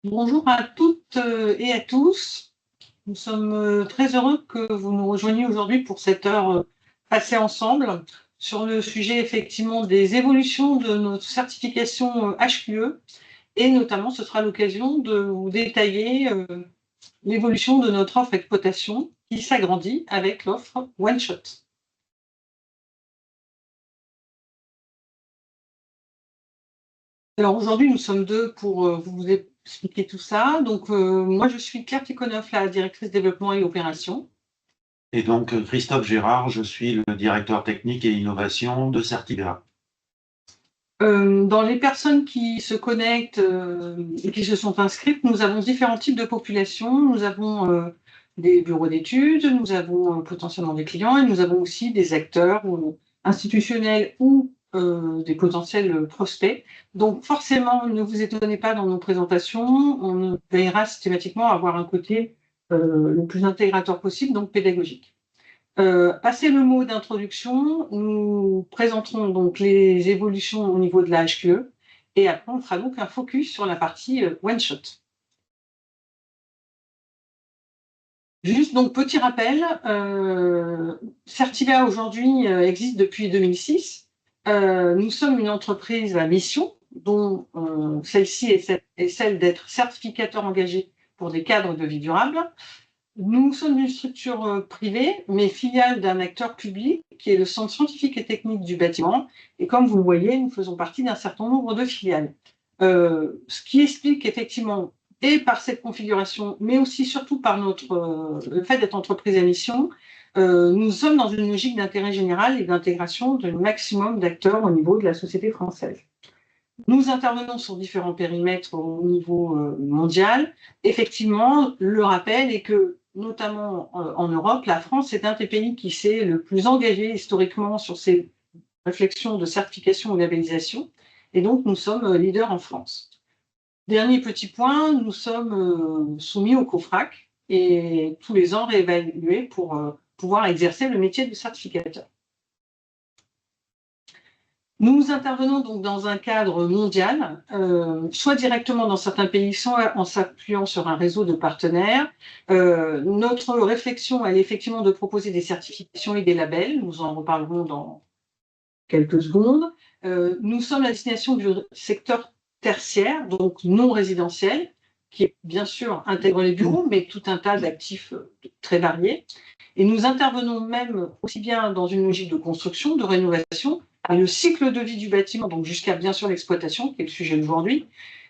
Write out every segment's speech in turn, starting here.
Bonjour à toutes et à tous. Nous sommes très heureux que vous nous rejoigniez aujourd'hui pour cette heure passée ensemble sur le sujet effectivement des évolutions de notre certification HQE et notamment ce sera l'occasion de vous détailler l'évolution de notre offre exploitation qui s'agrandit avec l'offre One Shot. Alors aujourd'hui, nous sommes deux pour vous expliquer tout ça. Donc moi, je suis Claire Ticonoff, la directrice développement et opération. Et donc, Christophe Gérard, je suis le directeur technique et innovation de Certiva. Dans les personnes qui se connectent et qui se sont inscrites, nous avons différents types de populations. Nous avons des bureaux d'études, nous avons potentiellement des clients et nous avons aussi des acteurs institutionnels ou des potentiels prospects. Donc forcément, ne vous étonnez pas dans nos présentations, on veillera systématiquement à avoir un côté le plus intégrateur possible, donc pédagogique. Passé le mot d'introduction, nous présenterons donc les évolutions au niveau de la HQE et après on fera donc un focus sur la partie one shot. Juste donc petit rappel, Certiva aujourd'hui existe depuis 2006. Nous sommes une entreprise à mission dont celle-ci est celle d'être certificateur engagé pour des cadres de vie durable. Nous sommes une structure privée, mais filiale d'un acteur public qui est le Centre scientifique et technique du bâtiment. Et comme vous le voyez, nous faisons partie d'un certain nombre de filiales. Ce qui explique effectivement, et par cette configuration, mais aussi surtout par le fait d'être entreprise à mission, nous sommes dans une logique d'intérêt général et d'intégration d'un maximum d'acteurs au niveau de la société française. Nous intervenons sur différents périmètres au niveau mondial. Effectivement, le rappel est que, notamment en Europe, la France est un des pays qui s'est le plus engagé historiquement sur ces réflexions de certification ou labellisation. Et donc, nous sommes leaders en France. Dernier petit point, nous sommes soumis au COFRAC et tous les ans réévalués pour pouvoir exercer le métier de certificateur. Nous intervenons donc dans un cadre mondial, soit directement dans certains pays, soit en s'appuyant sur un réseau de partenaires. Notre réflexion, elle est effectivement de proposer des certifications et des labels. Nous en reparlerons dans quelques secondes. Nous sommes à destination du secteur tertiaire, donc non résidentiel, qui bien sûr intègre les bureaux, mais tout un tas d'actifs très variés. Et nous intervenons même aussi bien dans une logique de construction, de rénovation, le cycle de vie du bâtiment, donc jusqu'à bien sûr l'exploitation, qui est le sujet d'aujourd'hui.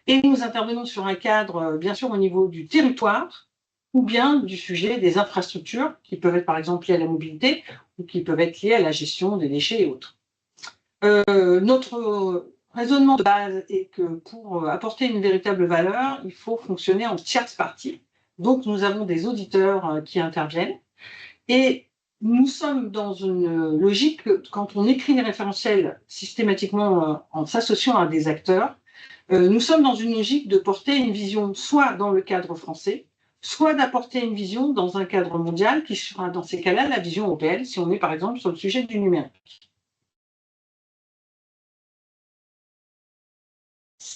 Et nous intervenons sur un cadre, bien sûr, au niveau du territoire, ou bien du sujet des infrastructures, qui peuvent être par exemple liées à la mobilité, ou qui peuvent être liées à la gestion des déchets et autres. Notre raisonnement de base est que pour apporter une véritable valeur, il faut fonctionner en tierce partie. Donc nous avons des auditeurs qui interviennent. Et nous sommes dans une logique, quand on écrit des référentiels systématiquement en s'associant à des acteurs, nous sommes dans une logique de porter une vision soit dans le cadre français, soit d'apporter une vision dans un cadre mondial qui sera dans ces cas-là la vision européenne, si on est par exemple sur le sujet du numérique.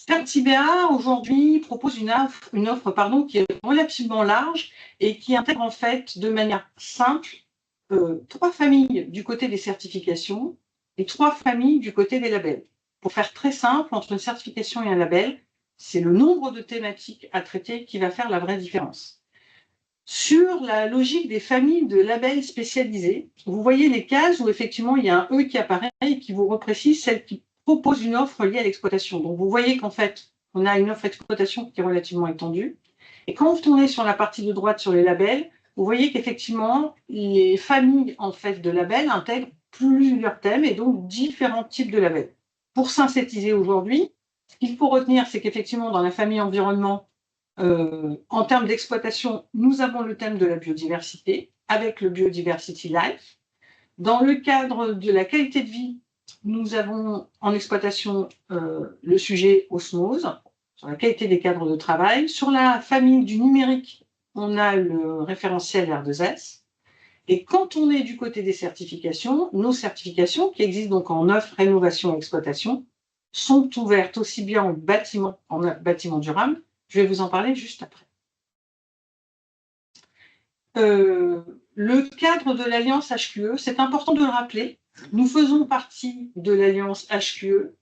Certibéa aujourd'hui propose une offre qui est relativement large et qui intègre en fait de manière simple 3 familles du côté des certifications et 3 familles du côté des labels. Pour faire très simple, entre une certification et un label, c'est le nombre de thématiques à traiter qui va faire la vraie différence. Sur la logique des familles de labels spécialisés, vous voyez les cases où effectivement il y a un E qui apparaît et qui vous reprécise celle qui propose une offre liée à l'exploitation. Donc vous voyez qu'en fait, on a une offre exploitation qui est relativement étendue. Et quand on est sur la partie de droite sur les labels, vous voyez qu'effectivement, les familles en fait de labels intègrent plusieurs thèmes et donc différents types de labels. Pour synthétiser aujourd'hui, ce qu'il faut retenir, c'est qu'effectivement, dans la famille environnement, en termes d'exploitation, nous avons le thème de la biodiversité avec le Biodiversity Life. Dans le cadre de la qualité de vie, nous avons en exploitation le sujet osmose, sur la qualité des cadres de travail. Sur la famille du numérique, on a le référentiel R2S. Et quand on est du côté des certifications, nos certifications, qui existent donc en offre, rénovation et exploitation, sont ouvertes aussi bien en bâtiment durable Je vais vous en parler juste après. Le cadre de l'Alliance HQE, c'est important de le rappeler. Nous faisons partie de l'Alliance HQE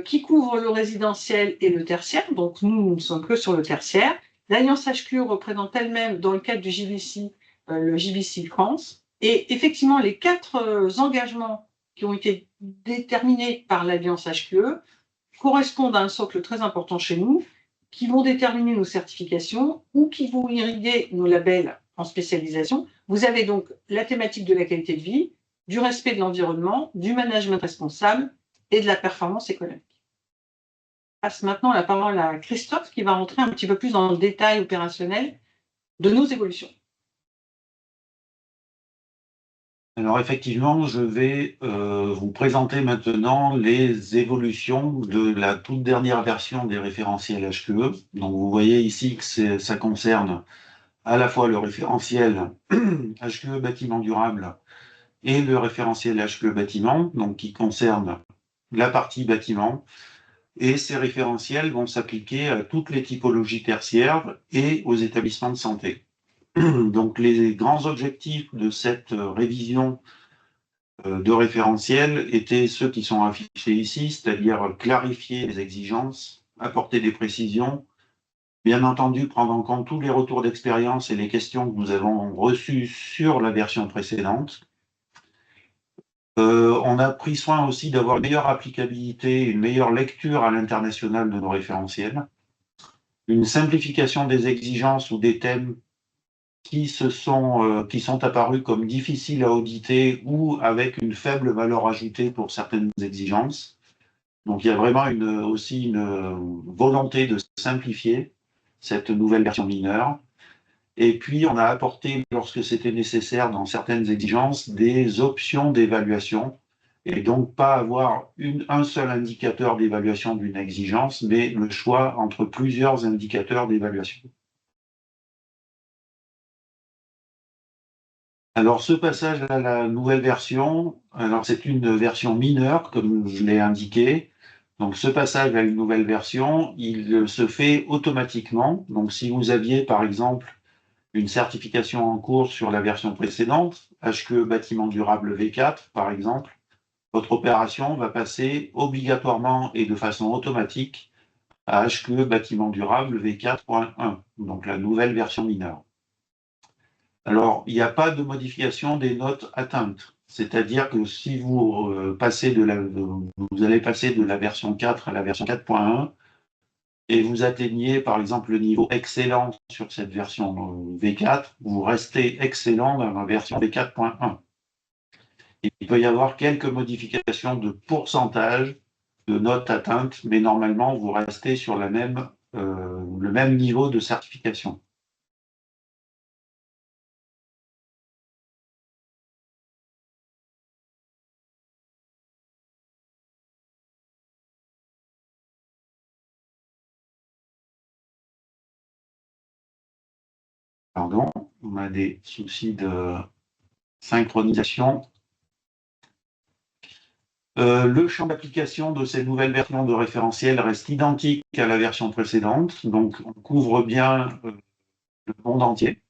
qui couvre le résidentiel et le tertiaire. Donc, nous ne sommes que sur le tertiaire. L'Alliance HQE représente elle-même, dans le cadre du JBC, le JBC France. Et effectivement, les 4 engagements qui ont été déterminés par l'Alliance HQE correspondent à un socle très important chez nous, qui vont déterminer nos certifications ou qui vont irriguer nos labels en spécialisation. Vous avez donc la thématique de la qualité de vie, du respect de l'environnement, du management responsable et de la performance économique. Je passe maintenant la parole à Christophe qui va rentrer un petit peu plus dans le détail opérationnel de nos évolutions. Alors effectivement, je vais vous présenter maintenant les évolutions de la toute dernière version des référentiels HQE. Donc vous voyez ici que ça concerne à la fois le référentiel HQE bâtiment durable et le référentiel HQE bâtiment, donc qui concerne la partie bâtiment. Et ces référentiels vont s'appliquer à toutes les typologies tertiaires et aux établissements de santé. Donc les grands objectifs de cette révision de référentiels étaient ceux qui sont affichés ici, c'est-à-dire clarifier les exigences, apporter des précisions, bien entendu prendre en compte tous les retours d'expérience et les questions que nous avons reçues sur la version précédente. On a pris soin aussi d'avoir une meilleure applicabilité, une meilleure lecture à l'international de nos référentiels, une simplification des exigences ou des thèmes qui sont apparus comme difficiles à auditer ou avec une faible valeur ajoutée pour certaines exigences. Donc il y a vraiment aussi une volonté de simplifier cette nouvelle version mineure. Et puis on a apporté, lorsque c'était nécessaire dans certaines exigences, des options d'évaluation, et donc pas avoir un seul indicateur d'évaluation d'une exigence, mais le choix entre plusieurs indicateurs d'évaluation. Alors, ce passage à la nouvelle version, alors c'est une version mineure, comme je l'ai indiqué. Donc, ce passage à une nouvelle version, il se fait automatiquement. Donc, si vous aviez, par exemple, une certification en cours sur la version précédente, HQE bâtiment durable V4, par exemple, votre opération va passer obligatoirement et de façon automatique à HQE bâtiment durable V4.1, donc la nouvelle version mineure. Alors, il n'y a pas de modification des notes atteintes. C'est-à-dire que si vous allez passer de la version 4 à la version 4.1 et vous atteignez par exemple le niveau excellent sur cette version V4, vous restez excellent dans la version V4.1. Il peut y avoir quelques modifications de pourcentage de notes atteintes, mais normalement vous restez sur le même niveau de certification. Pardon, on a des soucis de synchronisation. Le champ d'application de ces nouvelles versions de référentiel reste identique à la version précédente, donc on couvre bien le monde entier.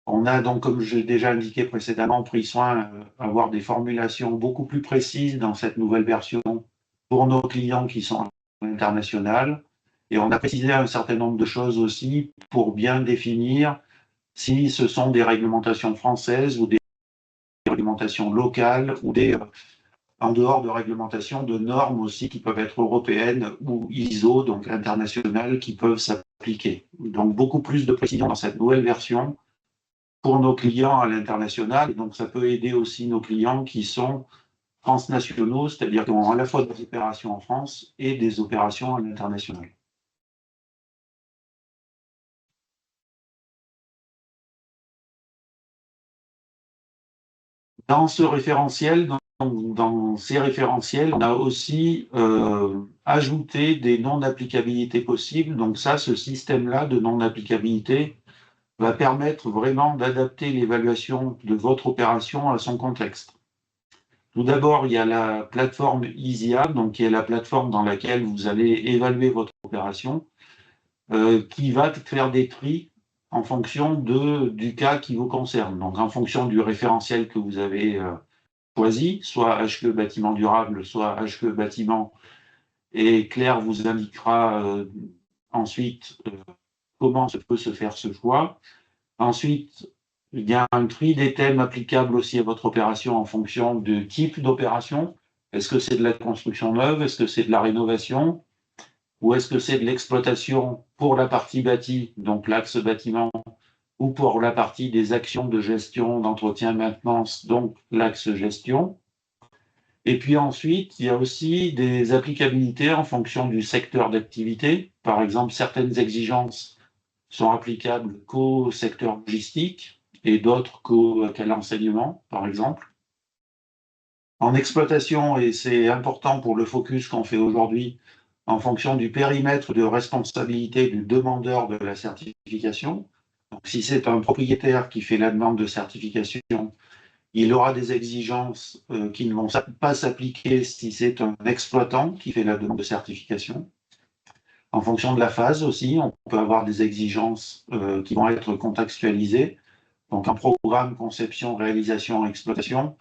On a donc, comme j'ai déjà indiqué précédemment, pris soin d'avoir des formulations beaucoup plus précises dans cette nouvelle version pour nos clients qui sont à l'international. Et on a précisé un certain nombre de choses aussi pour bien définir si ce sont des réglementations françaises ou des réglementations locales ou en dehors de réglementations, de normes aussi qui peuvent être européennes ou ISO, donc internationales, qui peuvent s'appliquer. Donc beaucoup plus de précision dans cette nouvelle version pour nos clients à l'international. Et donc ça peut aider aussi nos clients qui sont transnationaux, c'est-à-dire qui ont à la fois des opérations en France et des opérations à l'international. Dans ce référentiel, dans ces référentiels, on a aussi ajouté des non-applicabilités possibles. Donc ça, ce système-là de non-applicabilité va permettre vraiment d'adapter l'évaluation de votre opération à son contexte. Tout d'abord, il y a la plateforme EasyA, donc qui est la plateforme dans laquelle vous allez évaluer votre opération. qui va faire des tris en fonction du cas qui vous concerne. Donc, en fonction du référentiel que vous avez choisi, soit HQE bâtiment durable, soit HQE bâtiment, et Claire vous indiquera ensuite comment peut se faire ce choix. Ensuite, il y a un tri des thèmes applicables aussi à votre opération en fonction du type d'opération. Est-ce que c'est de la construction neuve? Est-ce que c'est de la rénovation? Ou est-ce que c'est de l'exploitation pour la partie bâtie, donc l'axe bâtiment, ou pour la partie des actions de gestion, d'entretien, maintenance, donc l'axe gestion? Et puis ensuite, il y a aussi des applicabilités en fonction du secteur d'activité. Par exemple, certaines exigences sont applicables qu'au secteur logistique et d'autres qu'à l'enseignement, par exemple. En exploitation, et c'est important pour le focus qu'on fait aujourd'hui, en fonction du périmètre de responsabilité du demandeur de la certification. Donc, si c'est un propriétaire qui fait la demande de certification, il aura des exigences qui ne vont pas s'appliquer si c'est un exploitant qui fait la demande de certification. En fonction de la phase aussi, on peut avoir des exigences qui vont être contextualisées. Donc, un programme, conception, réalisation, exploitation.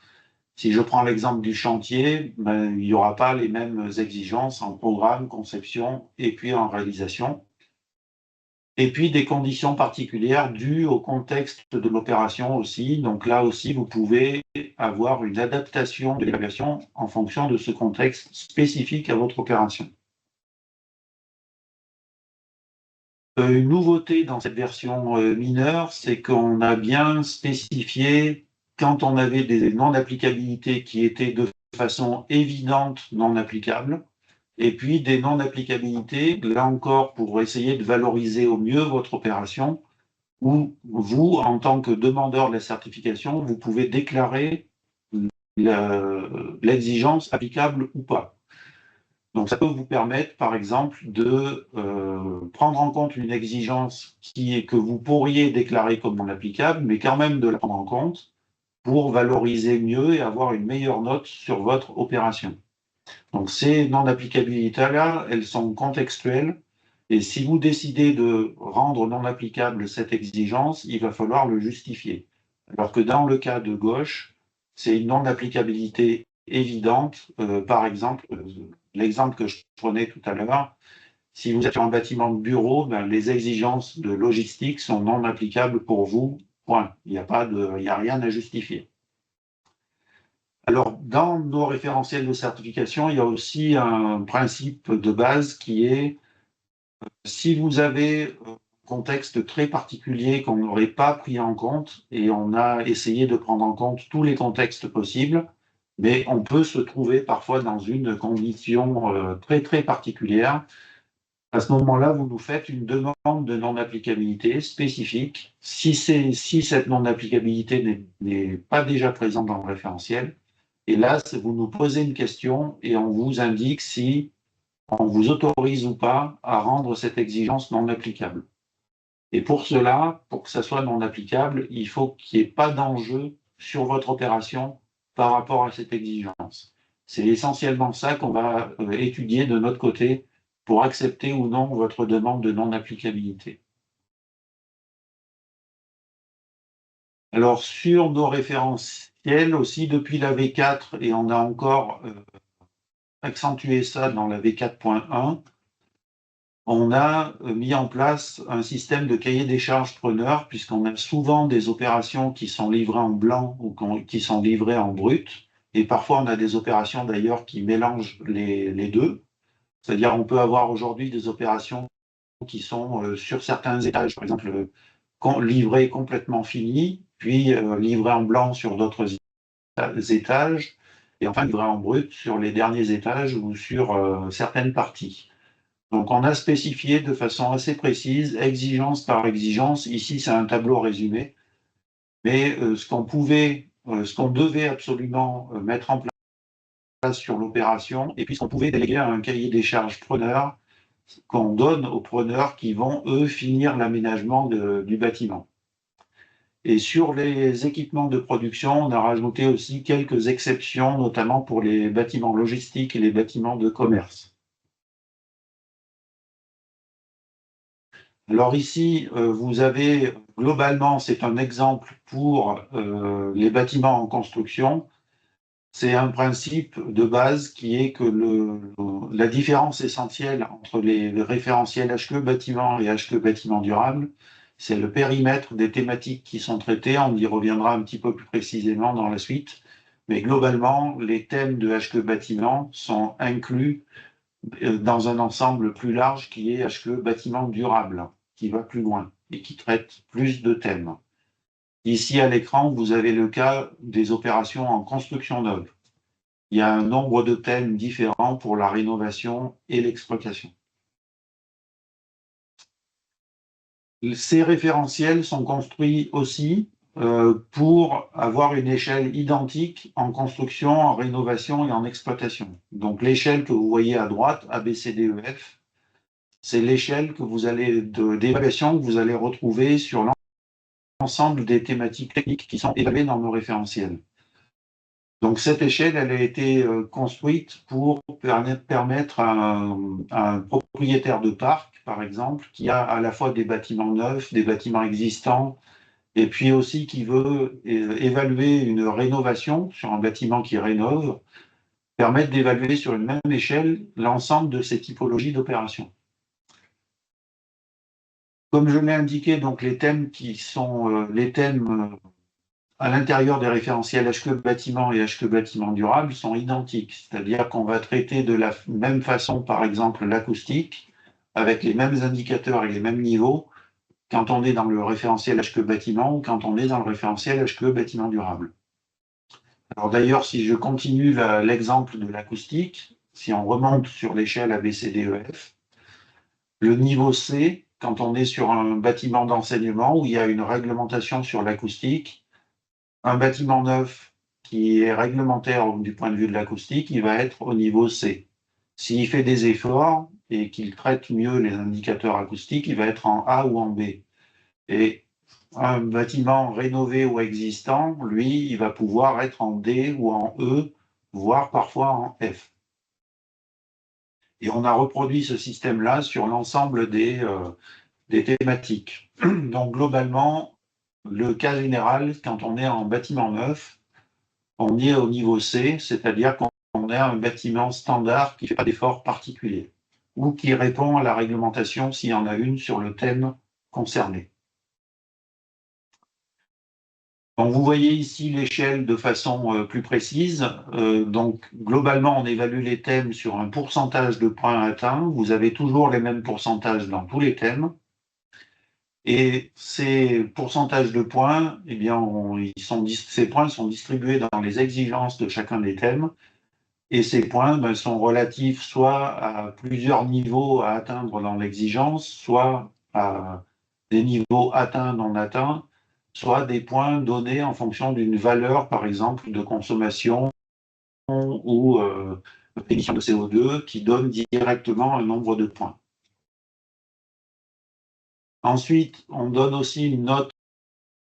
Si je prends l'exemple du chantier, ben, il n'y aura pas les mêmes exigences en programme, conception et puis en réalisation. Et puis des conditions particulières dues au contexte de l'opération aussi. Donc là aussi, vous pouvez avoir une adaptation de l'évaluation en fonction de ce contexte spécifique à votre opération. Une nouveauté dans cette version mineure, c'est qu'on a bien spécifié quand on avait des non-applicabilités qui étaient de façon évidente non applicables, et puis des non-applicabilités, là encore, pour essayer de valoriser au mieux votre opération, où vous, en tant que demandeur de la certification, vous pouvez déclarer l'exigence applicable ou pas. Donc, ça peut vous permettre, par exemple, de prendre en compte une exigence que vous pourriez déclarer comme non applicable, mais quand même de la prendre en compte pour valoriser mieux et avoir une meilleure note sur votre opération. Donc, ces non-applicabilités-là, elles sont contextuelles. Et si vous décidez de rendre non applicable cette exigence, il va falloir le justifier. Alors que dans le cas de gauche, c'est une non-applicabilité évidente. Par exemple, l'exemple que je prenais tout à l'heure, si vous êtes sur un bâtiment de bureau, ben, les exigences de logistique sont non applicables pour vous, point. Il n'y a rien à justifier. Alors, dans nos référentiels de certification, il y a aussi un principe de base qui est, si vous avez un contexte très particulier qu'on n'aurait pas pris en compte, et on a essayé de prendre en compte tous les contextes possibles, mais on peut se trouver parfois dans une condition très, très particulière. À ce moment-là, vous nous faites une demande de non-applicabilité spécifique. Si cette non-applicabilité n'est pas déjà présente dans le référentiel, et là, vous nous posez une question et on vous indique si on vous autorise ou pas à rendre cette exigence non applicable. Et pour cela, pour que ça soit non applicable, il faut qu'il n'y ait pas d'enjeu sur votre opération par rapport à cette exigence. C'est essentiellement ça qu'on va étudier de notre côté pour accepter ou non votre demande de non-applicabilité. Alors, sur nos référentiels aussi, depuis la V4, et on a encore accentué ça dans la V4.1, on a mis en place un système de cahier des charges preneur, puisqu'on a souvent des opérations qui sont livrées en blanc ou qui sont livrées en brut. Et parfois, on a des opérations d'ailleurs qui mélangent les deux. C'est-à-dire, on peut avoir aujourd'hui des opérations qui sont sur certains étages, par exemple, livrées complètement finies, puis livrées en blanc sur d'autres étages, et enfin livrées en brut sur les derniers étages ou sur certaines parties. Donc, on a spécifié de façon assez précise, exigence par exigence. Ici, c'est un tableau résumé. Mais ce qu'on devait absolument mettre en place sur l'opération, et puis ce qu'on pouvait déléguer à un cahier des charges preneur, qu'on donne aux preneurs qui vont, eux, finir l'aménagement du bâtiment. Et sur les équipements de production, on a rajouté aussi quelques exceptions, notamment pour les bâtiments logistiques et les bâtiments de commerce. Alors ici, vous avez, globalement, c'est un exemple pour les bâtiments en construction. C'est un principe de base qui est que la différence essentielle entre les référentiels HQE bâtiment et HQE bâtiment durable, c'est le périmètre des thématiques qui sont traitées. On y reviendra un petit peu plus précisément dans la suite. Mais globalement, les thèmes de HQE bâtiment sont inclus dans un ensemble plus large qui est HQE bâtiment durable, qui va plus loin et qui traite plus de thèmes. Ici à l'écran, vous avez le cas des opérations en construction neuve. Il y a un nombre de thèmes différents pour la rénovation et l'exploitation. Ces référentiels sont construits aussi pour avoir une échelle identique en construction, en rénovation et en exploitation. Donc l'échelle que vous voyez à droite, ABCDEF, c'est l'échelle que vous allez d'évaluation que vous allez retrouver sur l'ensemble des thématiques techniques qui sont évaluées dans nos référentiels. Donc cette échelle, elle a été construite pour permettre à un propriétaire de parc, par exemple, qui a à la fois des bâtiments neufs, des bâtiments existants, et puis aussi qui veut évaluer une rénovation sur un bâtiment qui rénove, permettre d'évaluer sur une même échelle l'ensemble de ces typologies d'opérations. Comme je l'ai indiqué, donc les thèmes qui sont les thèmes à l'intérieur des référentiels HQE bâtiment et HQE bâtiment durable sont identiques, c'est-à-dire qu'on va traiter de la même façon, par exemple, l'acoustique, avec les mêmes indicateurs et les mêmes niveaux, quand on est dans le référentiel HQE bâtiment ou quand on est dans le référentiel HQE bâtiment durable. Alors d'ailleurs, si je continue l'exemple de l'acoustique, si on remonte sur l'échelle ABCDEF, le niveau C, quand on est sur un bâtiment d'enseignement où il y a une réglementation sur l'acoustique, un bâtiment neuf qui est réglementaire du point de vue de l'acoustique, il va être au niveau C. S'il fait des efforts et qu'il traite mieux les indicateurs acoustiques, il va être en A ou en B. Et un bâtiment rénové ou existant, lui, il va pouvoir être en D ou en E, voire parfois en F. Et on a reproduit ce système-là sur l'ensemble des thématiques. Donc globalement, le cas général, quand on est en bâtiment neuf, on est au niveau C, c'est-à-dire qu'on a un bâtiment standard qui ne fait pas d'efforts particuliers ou qui répond à la réglementation s'il y en a une sur le thème concerné. Donc vous voyez ici l'échelle de façon plus précise. Donc globalement, on évalue les thèmes sur un pourcentage de points atteints. Vous avez toujours les mêmes pourcentages dans tous les thèmes. Et ces pourcentages de points, eh bien, ces points sont distribués dans les exigences de chacun des thèmes. Et ces points sont relatifs soit à plusieurs niveaux à atteindre dans l'exigence, soit à des niveaux atteints, non atteints, soit des points donnés en fonction d'une valeur, par exemple, de consommation ou d'émission de CO2 qui donne directement un nombre de points. Ensuite, on donne aussi une note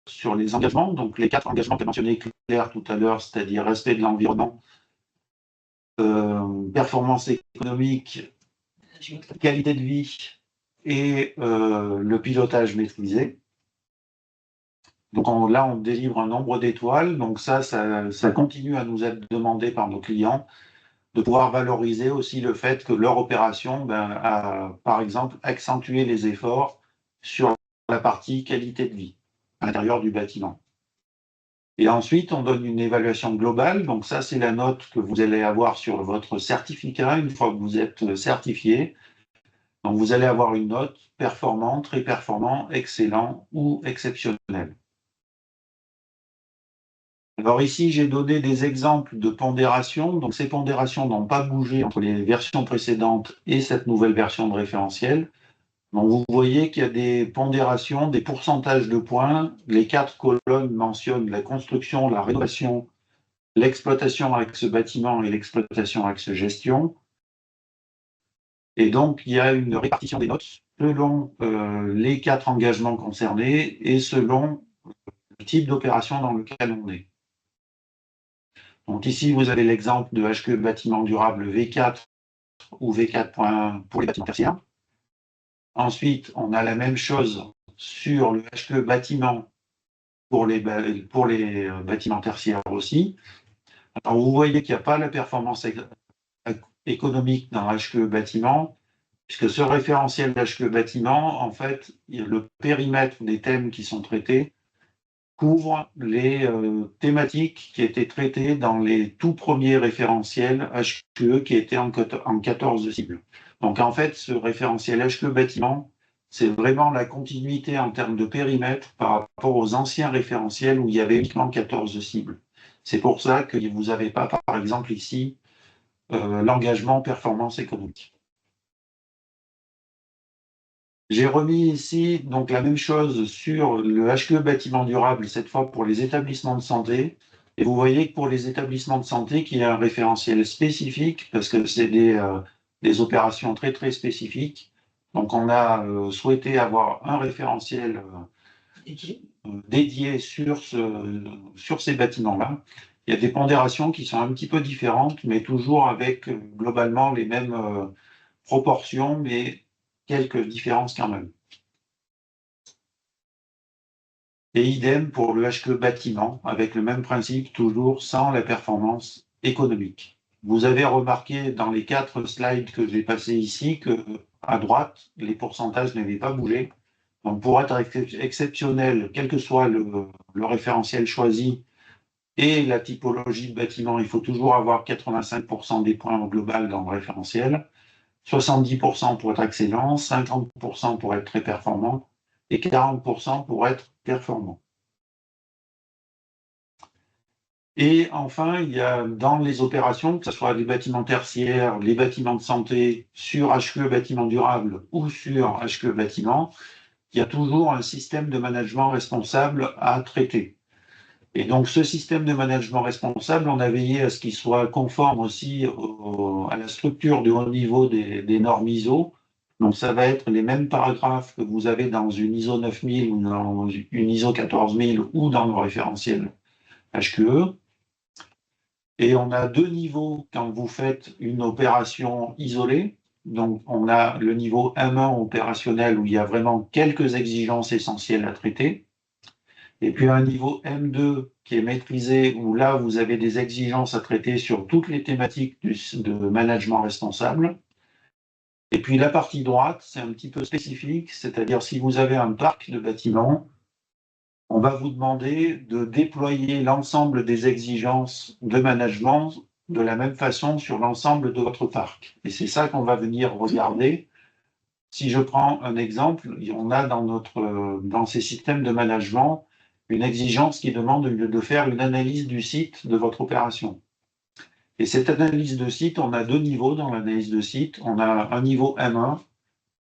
sur les engagements, donc les 4 engagements qu'a mentionné Claire tout à l'heure, c'est-à-dire respect de l'environnement, performance économique, qualité de vie et le pilotage maîtrisé. Donc là, on délivre un nombre d'étoiles. Donc ça continue à nous être demandé par nos clients de pouvoir valoriser aussi le fait que leur opération a, par exemple, accentué les efforts sur la partie qualité de vie à l'intérieur du bâtiment. Et ensuite, on donne une évaluation globale. Donc ça, c'est la note que vous allez avoir sur votre certificat une fois que vous êtes certifié. Donc vous allez avoir une note performant, très performant, excellent ou exceptionnel. Alors ici, j'ai donné des exemples de pondérations. Donc ces pondérations n'ont pas bougé entre les versions précédentes et cette nouvelle version de référentiel. Donc vous voyez qu'il y a des pondérations, des pourcentages de points. Les 4 colonnes mentionnent la construction, la rénovation, l'exploitation avec ce bâtiment et l'exploitation avec ce gestion. Et donc, il y a une répartition des notes selon les 4 engagements concernés et selon le type d'opération dans lequel on est. Donc ici, vous avez l'exemple de HQE bâtiment durable V4 ou V4.1 pour les bâtiments tertiaires. Ensuite, on a la même chose sur le HQE bâtiment pour les bâtiments tertiaires aussi. Alors, vous voyez qu'il n'y a pas la performance économique dans HQE bâtiment, puisque ce référentiel d'HQE bâtiment, en fait, le périmètre des thèmes qui sont traités couvre les thématiques qui étaient traitées dans les tout premiers référentiels HQE qui étaient en 14 cibles. Donc en fait, ce référentiel HQE bâtiment, c'est vraiment la continuité en termes de périmètre par rapport aux anciens référentiels où il y avait uniquement 14 cibles. C'est pour ça que vous n'avez pas, par exemple, ici, l'engagement performance économique. J'ai remis ici donc la même chose sur le HQE bâtiment durable, cette fois pour les établissements de santé. Et vous voyez que pour les établissements de santé, qu'il y a un référentiel spécifique, parce que c'est des opérations très très spécifiques. Donc on a souhaité avoir un référentiel dédié sur ces bâtiments-là. Il y a des pondérations qui sont un petit peu différentes, mais toujours avec globalement les mêmes proportions, mais quelques différences quand même. Et idem pour le HQE bâtiment, avec le même principe, toujours sans la performance économique. Vous avez remarqué dans les 4 slides que j'ai passés ici que à droite, les pourcentages n'avaient pas bougé. Donc pour être exceptionnel, quel que soit le référentiel choisi et la typologie de bâtiment, il faut toujours avoir 85% des points au global dans le référentiel, 70% pour être excellent, 50% pour être très performant et 40% pour être performant. Et enfin, il y a dans les opérations, que ce soit les bâtiments tertiaires, les bâtiments de santé, sur HQE bâtiment durable ou sur HQE bâtiment, il y a toujours un système de management responsable à traiter. Et donc, ce système de management responsable, on a veillé à ce qu'il soit conforme aussi à la structure de haut niveau des normes ISO. Donc, ça va être les mêmes paragraphes que vous avez dans une ISO 9000 ou dans une ISO 14000 ou dans le référentiel HQE. Et on a 2 niveaux quand vous faites une opération isolée. Donc, on a le niveau M1 opérationnel où il y a vraiment quelques exigences essentielles à traiter. Et puis un niveau M2 qui est maîtrisé, où là, vous avez des exigences à traiter sur toutes les thématiques de management responsable. Et puis la partie droite, c'est un petit peu spécifique, c'est-à-dire si vous avez un parc de bâtiments, on va vous demander de déployer l'ensemble des exigences de management de la même façon sur l'ensemble de votre parc. Et c'est ça qu'on va venir regarder. Si je prends un exemple, on a dans ces systèmes de management une exigence qui demande de faire une analyse du site de votre opération. Et cette analyse de site, on a 2 niveaux dans l'analyse de site. On a un niveau M1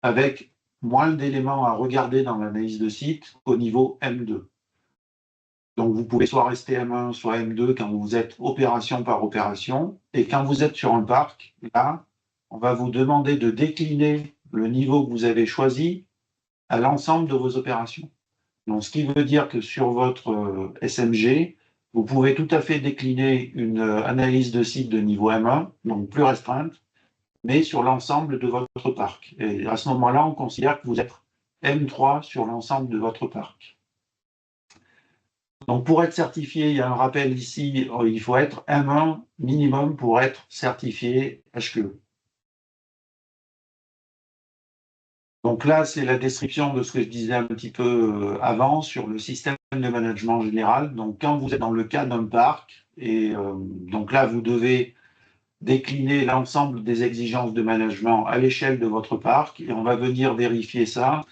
avec moins d'éléments à regarder dans l'analyse de site qu'au niveau M2. Donc vous pouvez soit rester M1, soit M2 quand vous êtes opération par opération. Et quand vous êtes sur un parc, là, on va vous demander de décliner le niveau que vous avez choisi à l'ensemble de vos opérations. Donc, ce qui veut dire que sur votre SMG, vous pouvez tout à fait décliner une analyse de site de niveau M1, donc plus restreinte, mais sur l'ensemble de votre parc. Et à ce moment-là, on considère que vous êtes M3 sur l'ensemble de votre parc. Donc, pour être certifié, il y a un rappel ici, il faut être M1 minimum pour être certifié HQE. Donc là, c'est la description de ce que je disais un petit peu avant sur le système de management général. Donc quand vous êtes dans le cas d'un parc, et donc là, vous devez décliner l'ensemble des exigences de management à l'échelle de votre parc, et on va venir vérifier ça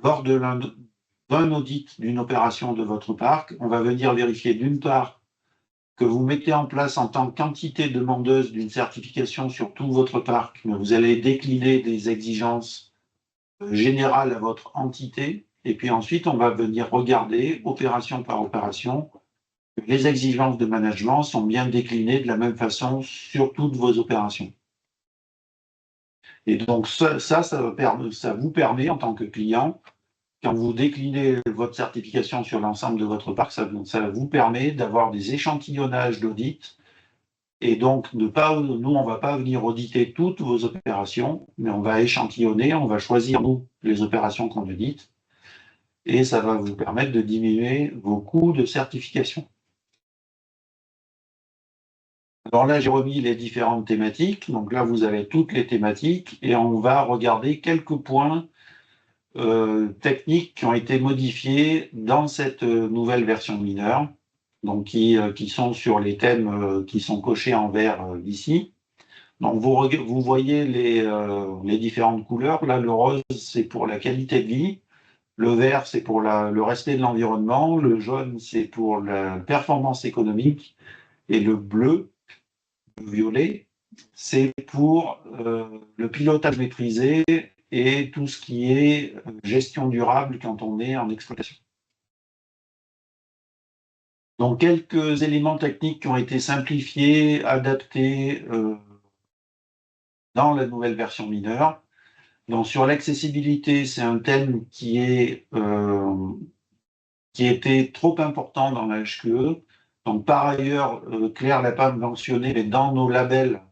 lors d'un audit d'une opération de votre parc. On va venir vérifier d'une part que vous mettez en place en tant qu'entité demandeuse d'une certification sur tout votre parc, mais vous allez décliner des exigences générale à votre entité. Et puis ensuite, on va venir regarder, opération par opération, que les exigences de management sont bien déclinées de la même façon sur toutes vos opérations. Et donc ça vous permet, en tant que client, quand vous déclinez votre certification sur l'ensemble de votre parc, ça vous permet d'avoir des échantillonnages d'audit Et donc, nous, on ne va pas venir auditer toutes vos opérations, mais on va échantillonner, on va choisir, nous, les opérations qu'on audite, et ça va vous permettre de diminuer vos coûts de certification. Alors là, j'ai remis les différentes thématiques. Donc là, vous avez toutes les thématiques et on va regarder quelques points techniques qui ont été modifiés dans cette nouvelle version mineure, donc qui sont sur les thèmes qui sont cochés en vert ici. Donc vous voyez les différentes couleurs. Là, le rose, c'est pour la qualité de vie. Le vert, c'est pour le respect de l'environnement. Le jaune, c'est pour la performance économique. Et le bleu, le violet, c'est pour le pilotage maîtrisé et tout ce qui est gestion durable quand on est en exploitation. Donc, quelques éléments techniques qui ont été simplifiés, adaptés dans la nouvelle version mineure. Donc, sur l'accessibilité, c'est un thème qui était trop important dans la HQE. Donc, par ailleurs, Claire l'a pas mentionné, mais dans nos labels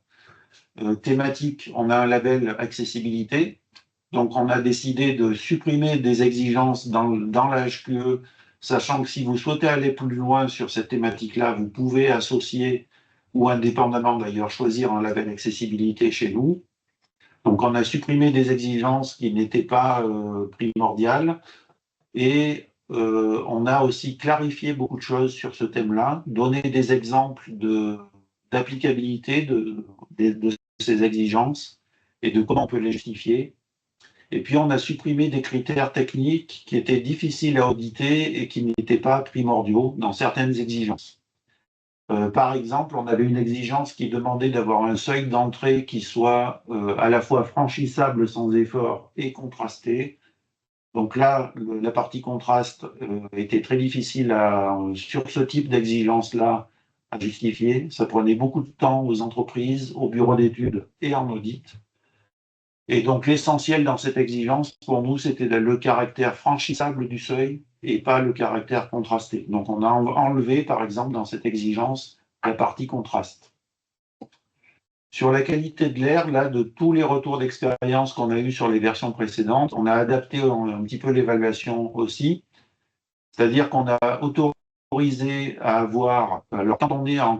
thématiques, on a un label accessibilité. Donc, on a décidé de supprimer des exigences dans la HQE, sachant que si vous souhaitez aller plus loin sur cette thématique-là, vous pouvez associer, ou indépendamment d'ailleurs, choisir un label accessibilité chez nous. Donc, on a supprimé des exigences qui n'étaient pas primordiales et on a aussi clarifié beaucoup de choses sur ce thème-là, donné des exemples d'applicabilité de ces exigences et de comment on peut les justifier. Et puis, on a supprimé des critères techniques qui étaient difficiles à auditer et qui n'étaient pas primordiaux dans certaines exigences. Par exemple, on avait une exigence qui demandait d'avoir un seuil d'entrée qui soit à la fois franchissable sans effort et contrasté. Donc là, la partie contraste était très difficile sur ce type d'exigence-là à justifier. Ça prenait beaucoup de temps aux entreprises, aux bureaux d'études et en audit. Et donc l'essentiel dans cette exigence, pour nous, c'était le caractère franchissable du seuil et pas le caractère contrasté. Donc on a enlevé, par exemple, dans cette exigence, la partie contraste. Sur la qualité de l'air, là, de tous les retours d'expérience qu'on a eus sur les versions précédentes, on a adapté un petit peu l'évaluation aussi. C'est-à-dire qu'on a autorisé à avoir, alors quand on est en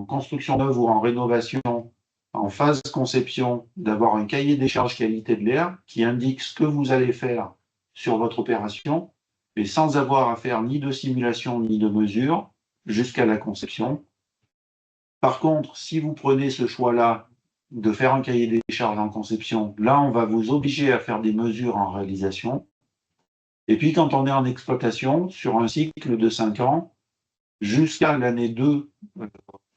construction neuve ou en rénovation, en phase conception, d'avoir un cahier des charges qualité de l'air qui indique ce que vous allez faire sur votre opération, mais sans avoir à faire ni de simulation ni de mesure jusqu'à la conception. Par contre, si vous prenez ce choix-là de faire un cahier des charges en conception, là, on va vous obliger à faire des mesures en réalisation. Et puis, quand on est en exploitation, sur un cycle de 5 ans, jusqu'à l'année 2,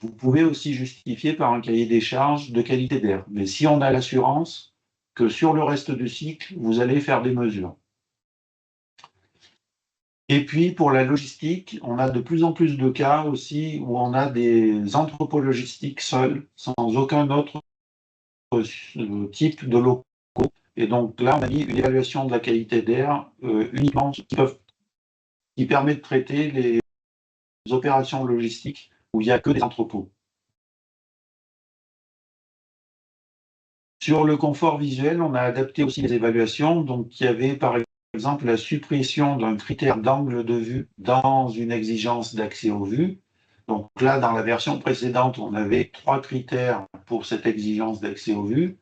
vous pouvez aussi justifier par un cahier des charges de qualité d'air. Mais si on a l'assurance que sur le reste du cycle, vous allez faire des mesures. Et puis, pour la logistique, on a de plus en plus de cas aussi où on a des entrepôts logistiques seuls, sans aucun autre type de locaux. Et donc là, on a mis une évaluation de la qualité d'air uniquement qui permet de traiter les opérations logistiques où il n'y a que des entrepôts. Sur le confort visuel, on a adapté aussi les évaluations. Donc, il y avait par exemple la suppression d'un critère d'angle de vue dans une exigence d'accès aux vues. Donc là, dans la version précédente, on avait 3 critères pour cette exigence d'accès aux vues.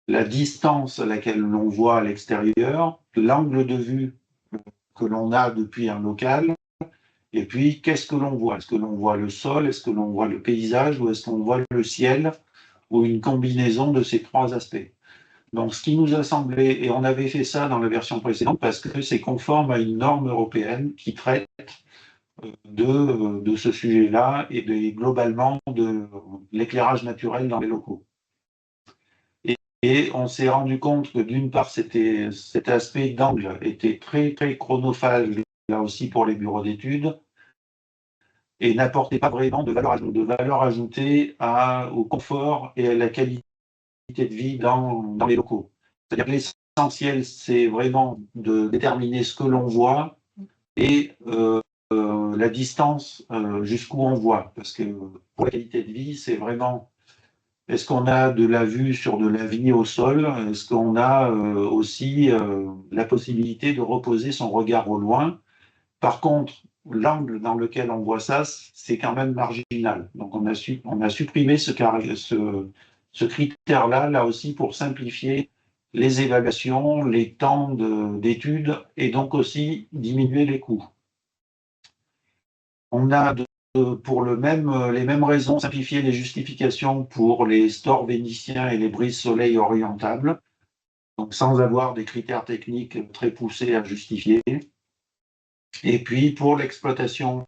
La distance à laquelle l'on voit à l'extérieur, l'angle de vue que l'on a depuis un local, et puis qu'est-ce que l'on voit? Est-ce que l'on voit le sol? Est-ce que l'on voit le paysage? Ou est-ce qu'on voit le ciel? Ou une combinaison de ces 3 aspects? Donc, ce qui nous a semblé, et on avait fait ça dans la version précédente, parce que c'est conforme à une norme européenne qui traite de ce sujet-là et globalement de l'éclairage naturel dans les locaux. Et on s'est rendu compte que d'une part, cet aspect d'angle était très, très chronophage, là aussi pour les bureaux d'études, et n'apportait pas vraiment de valeur ajoutée au confort et à la qualité de vie dans les locaux. C'est-à-dire que l'essentiel, c'est vraiment de déterminer ce que l'on voit et la distance jusqu'où on voit. Parce que pour la qualité de vie, c'est vraiment, est-ce qu'on a de la vue sur de la vie au sol? Est-ce qu'on a aussi la possibilité de reposer son regard au loin? Par contre, l'angle dans lequel on voit ça, c'est quand même marginal. Donc on a supprimé ce critère-là, là aussi, pour simplifier les évaluations, les temps d'études et donc aussi diminuer les coûts. On a, pour les mêmes raisons, simplifié les justifications pour les stores vénitiens et les brises soleil orientables, donc sans avoir des critères techniques très poussés à justifier. Et puis, pour l'exploitation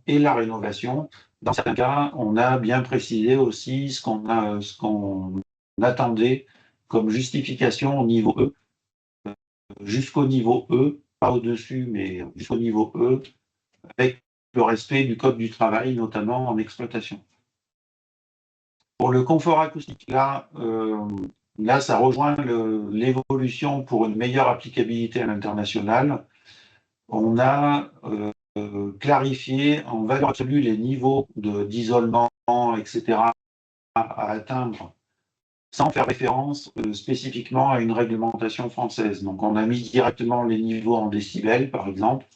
et la rénovation, dans certains cas, on a bien précisé aussi ce qu'on attendait comme justification au niveau E, jusqu'au niveau E, pas au-dessus, mais jusqu'au niveau E, avec le respect du code du travail, notamment en exploitation. Pour le confort acoustique, là ça rejoint l'évolution pour une meilleure applicabilité à l'international. On a clarifié en valeur absolue les niveaux d'isolement, etc., à atteindre, sans faire référence spécifiquement à une réglementation française. Donc on a mis directement les niveaux en décibels, par exemple,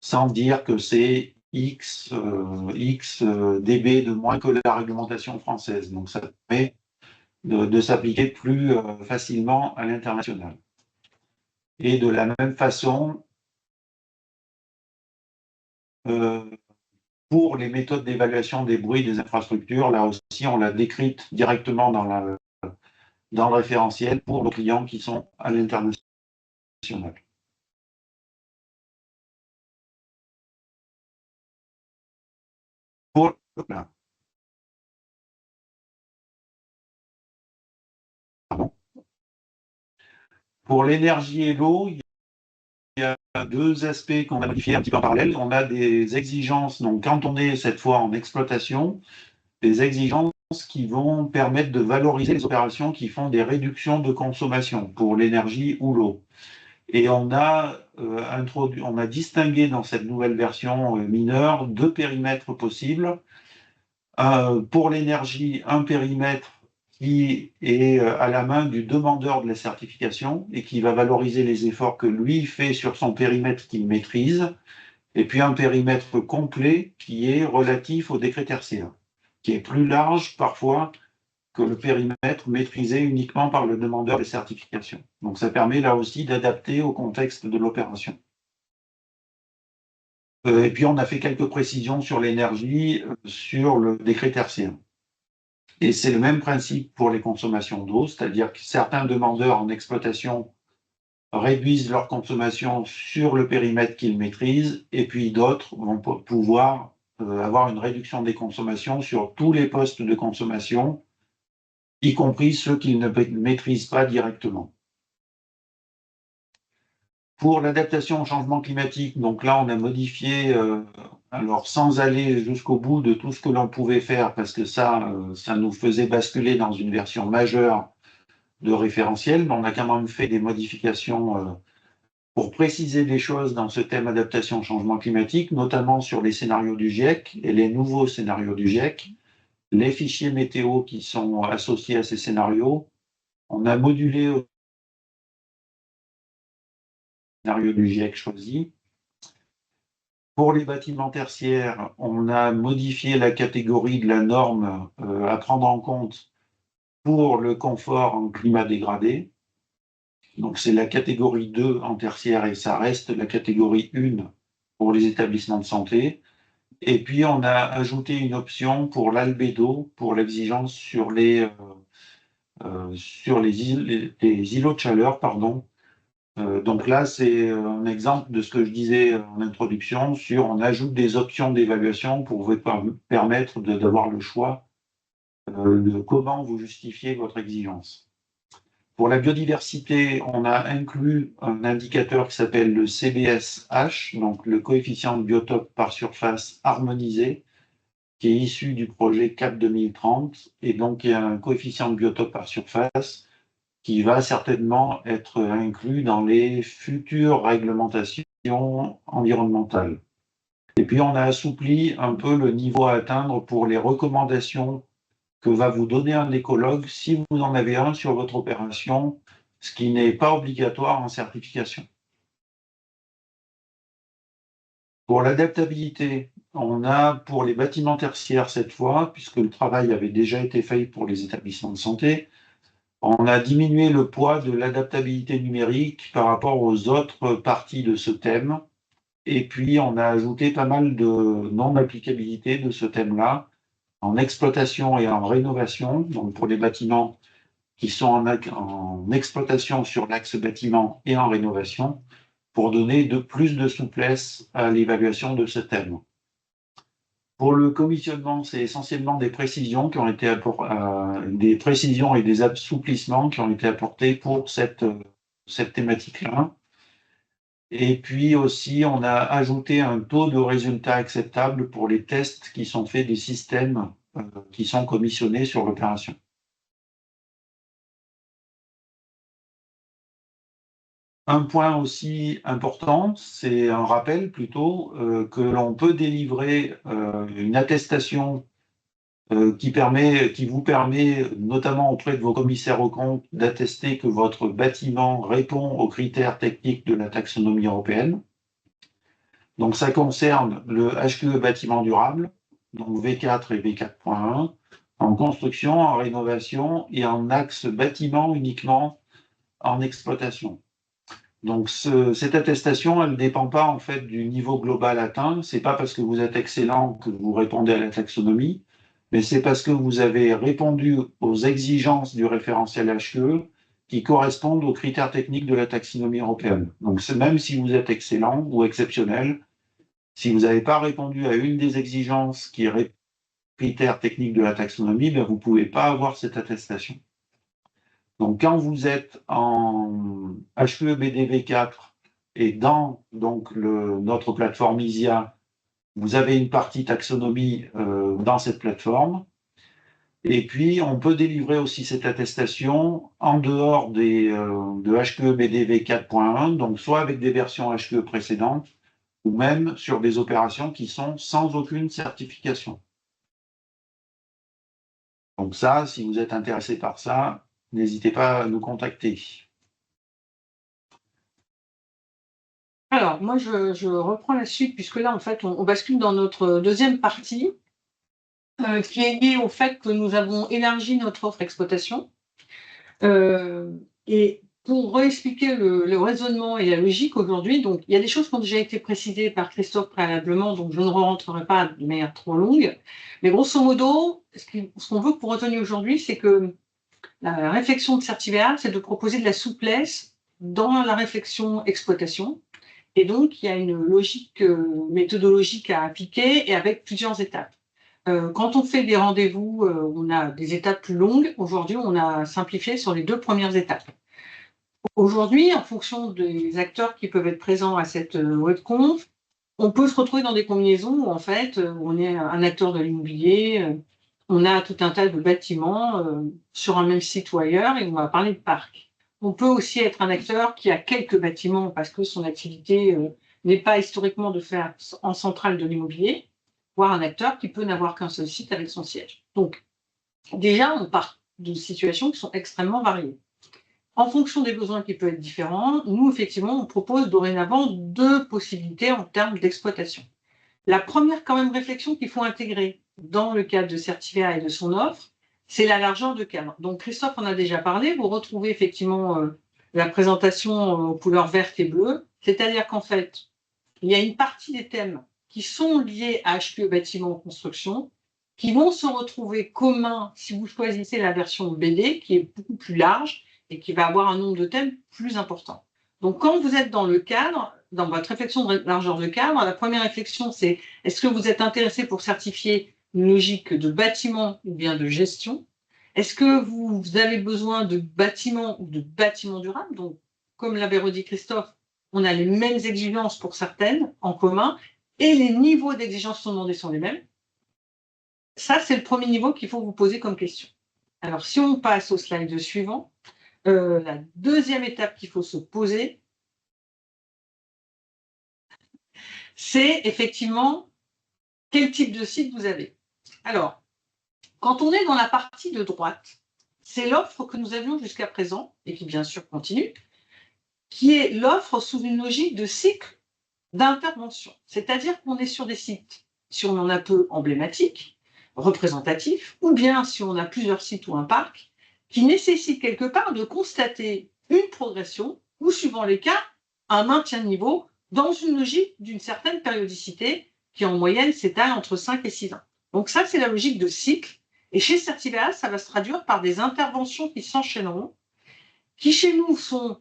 sans dire que c'est X dB de moins que la réglementation française. Donc ça permet de s'appliquer plus facilement à l'international. Et de la même façon, pour les méthodes d'évaluation des bruits des infrastructures, là aussi, on l'a décrite directement dans le référentiel pour nos clients qui sont à l'international. Pour l'énergie et l'eau, il y a deux aspects qu'on a modifiés un petit peu en parallèle. On a des exigences, donc quand on est cette fois en exploitation, des exigences qui vont permettre de valoriser les opérations qui font des réductions de consommation pour l'énergie ou l'eau. Et on a distingué dans cette nouvelle version mineure deux périmètres possibles. Pour l'énergie, un périmètre qui est à la main du demandeur de la certification et qui va valoriser les efforts que lui fait sur son périmètre qu'il maîtrise, et puis un périmètre complet qui est relatif au décret tertiaire, qui est plus large parfois que le périmètre maîtrisé uniquement par le demandeur de certification. Donc ça permet là aussi d'adapter au contexte de l'opération. Et puis on a fait quelques précisions sur l'énergie, sur le décret tertiaire. Et c'est le même principe pour les consommations d'eau, c'est-à-dire que certains demandeurs en exploitation réduisent leur consommation sur le périmètre qu'ils maîtrisent, et puis d'autres vont pouvoir avoir une réduction des consommations sur tous les postes de consommation, y compris ceux qu'ils ne maîtrisent pas directement. Pour l'adaptation au changement climatique, donc là on a modifié, alors sans aller jusqu'au bout de tout ce que l'on pouvait faire, parce que ça nous faisait basculer dans une version majeure de référentiel, mais on a quand même fait des modifications pour préciser des choses dans ce thème adaptation au changement climatique, notamment sur les scénarios du GIEC et les nouveaux scénarios du GIEC, les fichiers météo qui sont associés à ces scénarios. On a modulé au scénario du GIEC choisi. Pour les bâtiments tertiaires, on a modifié la catégorie de la norme à prendre en compte pour le confort en climat dégradé. Donc c'est la catégorie 2 en tertiaire et ça reste la catégorie 1 pour les établissements de santé. Et puis on a ajouté une option pour l'albédo, pour l'exigence sur les îlots de chaleur, pardon. Donc là, c'est un exemple de ce que je disais en introduction sur on ajoute des options d'évaluation pour vous permettre d'avoir le choix de comment vous justifiez votre exigence. Pour la biodiversité, on a inclus un indicateur qui s'appelle le CBSH, donc le coefficient de biotope par surface harmonisé, qui est issu du projet CAP 2030, et donc il y a un coefficient de biotope par surface qui va certainement être inclus dans les futures réglementations environnementales. Et puis, on a assoupli un peu le niveau à atteindre pour les recommandations que va vous donner un écologue si vous en avez un sur votre opération, ce qui n'est pas obligatoire en certification. Pour l'adaptabilité, on a pour les bâtiments tertiaires cette fois, puisque le travail avait déjà été fait pour les établissements de santé, on a diminué le poids de l'adaptabilité numérique par rapport aux autres parties de ce thème. Et puis, on a ajouté pas mal de non-applicabilité de ce thème-là en exploitation et en rénovation. Donc, pour les bâtiments qui sont en exploitation sur l'axe bâtiment et en rénovation, pour donner plus de souplesse à l'évaluation de ce thème. Pour le commissionnement, c'est essentiellement des précisions qui ont été des précisions et des assouplissements qui ont été apportés pour cette thématique-là. Et puis aussi, on a ajouté un taux de résultat acceptable pour les tests qui sont faits des systèmes qui sont commissionnés sur l'opération. Un point aussi important, c'est un rappel plutôt que l'on peut délivrer une attestation qui vous permet, notamment auprès de vos commissaires aux comptes, d'attester que votre bâtiment répond aux critères techniques de la taxonomie européenne. Donc ça concerne le HQE bâtiment durable, donc V4 et V4.1, en construction, en rénovation et en axe bâtiment uniquement en exploitation. Donc cette attestation, elle ne dépend pas en fait du niveau global atteint. C'est pas parce que vous êtes excellent que vous répondez à la taxonomie, mais c'est parce que vous avez répondu aux exigences du référentiel HQE qui correspondent aux critères techniques de la taxonomie européenne. Donc même si vous êtes excellent ou exceptionnel, si vous n'avez pas répondu à une des exigences qui est critères techniques de la taxonomie, ben vous ne pouvez pas avoir cette attestation. Donc, quand vous êtes en HQE BDV4 et dans donc, notre plateforme ISIA, vous avez une partie taxonomie dans cette plateforme. Et puis, on peut délivrer aussi cette attestation en dehors de HQE BDV 4.1, donc soit avec des versions HQE précédentes, ou même sur des opérations qui sont sans aucune certification. Donc ça, si vous êtes intéressé par ça, n'hésitez pas à nous contacter. Alors, moi, je reprends la suite, puisque là, en fait, on bascule dans notre deuxième partie, qui est liée au fait que nous avons élargi notre offre d'exploitation. Et pour réexpliquer le raisonnement et la logique aujourd'hui, donc il y a des choses qui ont déjà été précisées par Christophe préalablement, donc je ne rentrerai pas de manière trop longue. Mais grosso modo, ce qu'on veut pour retenir aujourd'hui, c'est que la réflexion de Certivéa, c'est de proposer de la souplesse dans la réflexion exploitation. Et donc, il y a une logique méthodologique à appliquer et avec plusieurs étapes. Quand on fait des rendez-vous, on a des étapes plus longues. Aujourd'hui, on a simplifié sur les 2 premières étapes. Aujourd'hui, en fonction des acteurs qui peuvent être présents à cette webconf, on peut se retrouver dans des combinaisons où, en fait, on est un acteur de l'immobilier, on a tout un tas de bâtiments sur un même site ou ailleurs, et on va parler de parc. On peut aussi être un acteur qui a quelques bâtiments parce que son activité n'est pas historiquement de faire en centrale de l'immobilier, voire un acteur qui peut n'avoir qu'un seul site avec son siège. Donc, déjà, on part de situations qui sont extrêmement variées. En fonction des besoins qui peuvent être différents, nous, effectivement, on propose dorénavant 2 possibilités en termes d'exploitation. La première, quand même, réflexion qu'il faut intégrer dans le cadre de Certivéa et de son offre, c'est la largeur de cadre. Donc, Christophe en a déjà parlé. Vous retrouvez effectivement la présentation aux couleurs vertes et bleues. C'est-à-dire qu'en fait, il y a une partie des thèmes qui sont liés à HQE bâtiment construction, qui vont se retrouver communs si vous choisissez la version BD, qui est beaucoup plus large et qui va avoir un nombre de thèmes plus important. Donc, quand vous êtes dans le cadre, dans votre réflexion de largeur de cadre, la première réflexion, c'est est-ce que vous êtes intéressé pour certifier une logique de bâtiment ou bien de gestion? Est-ce que vous avez besoin de bâtiments ou de bâtiments durables? Donc, comme l'avait redit Christophe, on a les mêmes exigences pour certaines en commun et les niveaux d'exigence sont demandés sont les mêmes. Ça, c'est le premier niveau qu'il faut vous poser comme question. Alors, si on passe au slide suivant, la deuxième étape qu'il faut se poser, c'est effectivement quel type de site vous avez. Alors, quand on est dans la partie de droite, c'est l'offre que nous avions jusqu'à présent, et qui bien sûr continue, qui est l'offre sous une logique de cycle d'intervention. C'est-à-dire qu'on est sur des sites, si on en a peu, emblématiques, représentatifs, ou bien si on a plusieurs sites ou un parc, qui nécessitent quelque part de constater une progression, ou suivant les cas, un maintien de niveau, dans une logique d'une certaine périodicité, qui en moyenne s'étale entre 5 et 6 ans. Donc ça, c'est la logique de cycle. Et chez Certiveas, ça va se traduire par des interventions qui s'enchaîneront, qui chez nous sont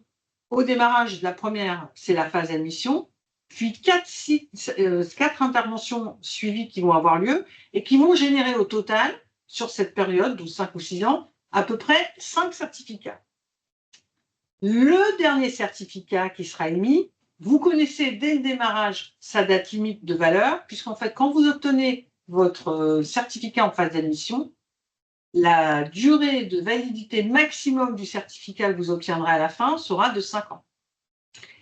au démarrage de la première, c'est la phase admission, puis 4 interventions suivies qui vont avoir lieu et qui vont générer au total, sur cette période, de 5 ou 6 ans, à peu près 5 certificats. Le dernier certificat qui sera émis, vous connaissez dès le démarrage sa date limite de valeur, puisqu'en fait, quand vous obtenez votre certificat en phase d'admission, la durée de validité maximum du certificat que vous obtiendrez à la fin sera de 5 ans.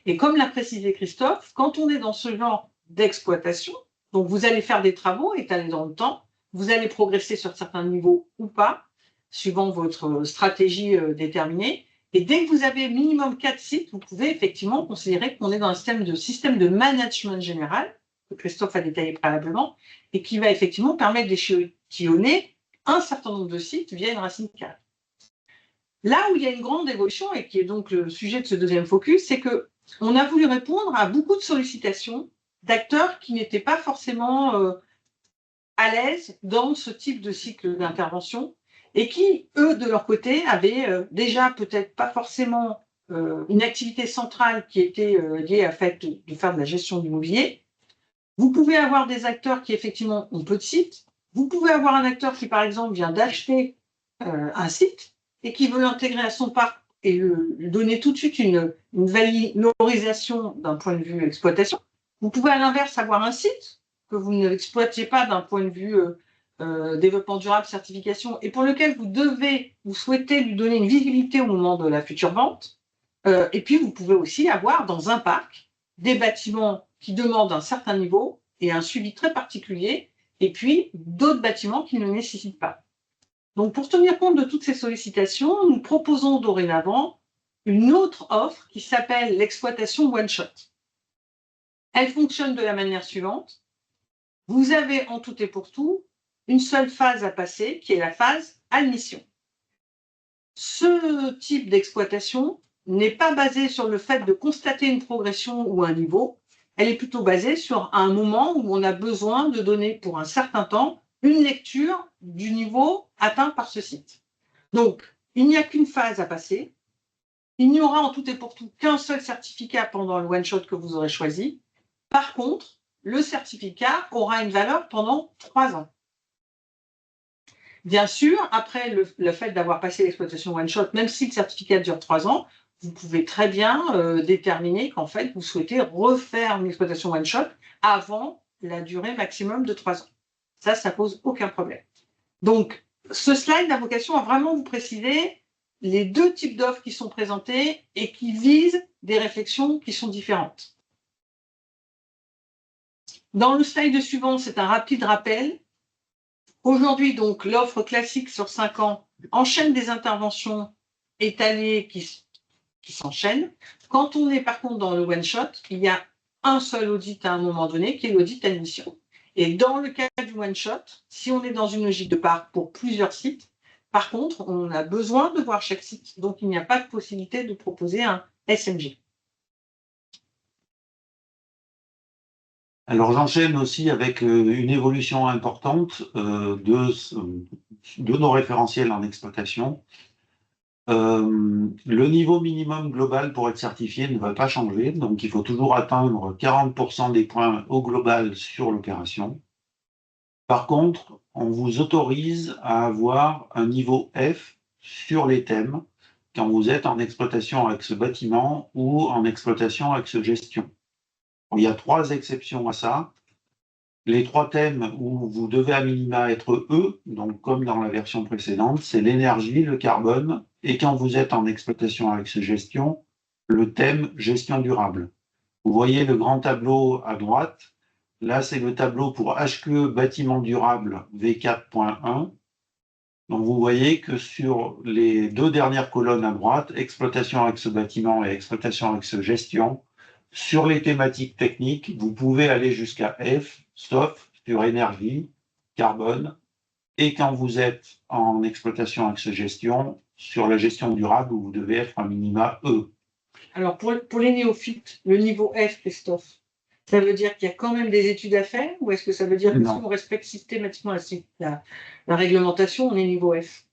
Et comme l'a précisé Christophe, quand on est dans ce genre d'exploitation, donc vous allez faire des travaux étalés dans le temps, vous allez progresser sur certains niveaux ou pas, suivant votre stratégie déterminée. Et dès que vous avez minimum 4 sites, vous pouvez effectivement considérer qu'on est dans un système de management général, que Christophe a détaillé préalablement, et qui va effectivement permettre d'échantillonner un certain nombre de sites via une racine carrée. Là où il y a une grande évolution, et qui est donc le sujet de ce deuxième focus, c'est qu'on a voulu répondre à beaucoup de sollicitations d'acteurs qui n'étaient pas forcément à l'aise dans ce type de cycle d'intervention et qui, eux, de leur côté, avaient déjà peut-être pas forcément une activité centrale qui était liée à fait de faire de la gestion d'immobilier. Vous pouvez avoir des acteurs qui, effectivement, ont peu de sites. Vous pouvez avoir un acteur qui, par exemple, vient d'acheter un site et qui veut l'intégrer à son parc et lui donner tout de suite une valorisation d'un point de vue exploitation. Vous pouvez, à l'inverse, avoir un site que vous n'exploitiez pas d'un point de vue développement durable, certification, et pour lequel vous souhaitez lui donner une visibilité au moment de la future vente. Et puis, vous pouvez aussi avoir dans un parc des bâtiments qui demandent un certain niveau et un suivi très particulier, et puis d'autres bâtiments qui ne le nécessitent pas. Donc, pour tenir compte de toutes ces sollicitations, nous proposons dorénavant une autre offre qui s'appelle l'exploitation one-shot. Elle fonctionne de la manière suivante. Vous avez en tout et pour tout une seule phase à passer, qui est la phase admission. Ce type d'exploitation n'est pas basé sur le fait de constater une progression ou un niveau. Elle est plutôt basée sur un moment où on a besoin de donner pour un certain temps une lecture du niveau atteint par ce site. Donc, il n'y a qu'une phase à passer. Il n'y aura en tout et pour tout qu'un seul certificat pendant le one-shot que vous aurez choisi. Par contre, le certificat aura une valeur pendant 3 ans. Bien sûr, après le fait d'avoir passé l'exploitation one-shot, même si le certificat dure 3 ans, vous pouvez très bien déterminer qu'en fait, vous souhaitez refaire une exploitation one-shot avant la durée maximum de 3 ans. Ça pose aucun problème. Donc, ce slide a vocation à vraiment vous préciser les 2 types d'offres qui sont présentées et qui visent des réflexions qui sont différentes. Dans le slide suivant, c'est un rapide rappel. Aujourd'hui, donc, l'offre classique sur 5 ans enchaîne des interventions étalées qui s'enchaînent. Quand on est par contre dans le one-shot, il y a un seul audit à un moment donné, qui est l'audit admission. Et dans le cas du one-shot, si on est dans une logique de parc pour plusieurs sites, par contre, on a besoin de voir chaque site. Donc, il n'y a pas de possibilité de proposer un SMG. Alors j'enchaîne aussi avec une évolution importante de nos référentiels en exploitation. Le niveau minimum global pour être certifié ne va pas changer, donc il faut toujours atteindre 40% des points au global sur l'opération. Par contre, on vous autorise à avoir un niveau F sur les thèmes quand vous êtes en exploitation avec ce bâtiment ou en exploitation avec ce gestion. Il y a 3 exceptions à ça. Les 3 thèmes où vous devez à minima être E, donc comme dans la version précédente, c'est l'énergie, le carbone, et quand vous êtes en exploitation avec ce gestion, le thème gestion durable. Vous voyez le grand tableau à droite, Là, c'est le tableau pour HQE bâtiment durable V4.1. Donc, vous voyez que sur les deux dernières colonnes à droite, exploitation axe bâtiment et exploitation axe gestion, sur les thématiques techniques, vous pouvez aller jusqu'à F, sauf sur énergie, carbone, et quand vous êtes en exploitation axe gestion, sur la gestion durable, vous devez être un minima E. Alors, pour les néophytes, le niveau F, Christophe, ça veut dire qu'il y a quand même des études à faire, ou est-ce que ça veut dire que si on respecte systématiquement la réglementation, on est niveau F?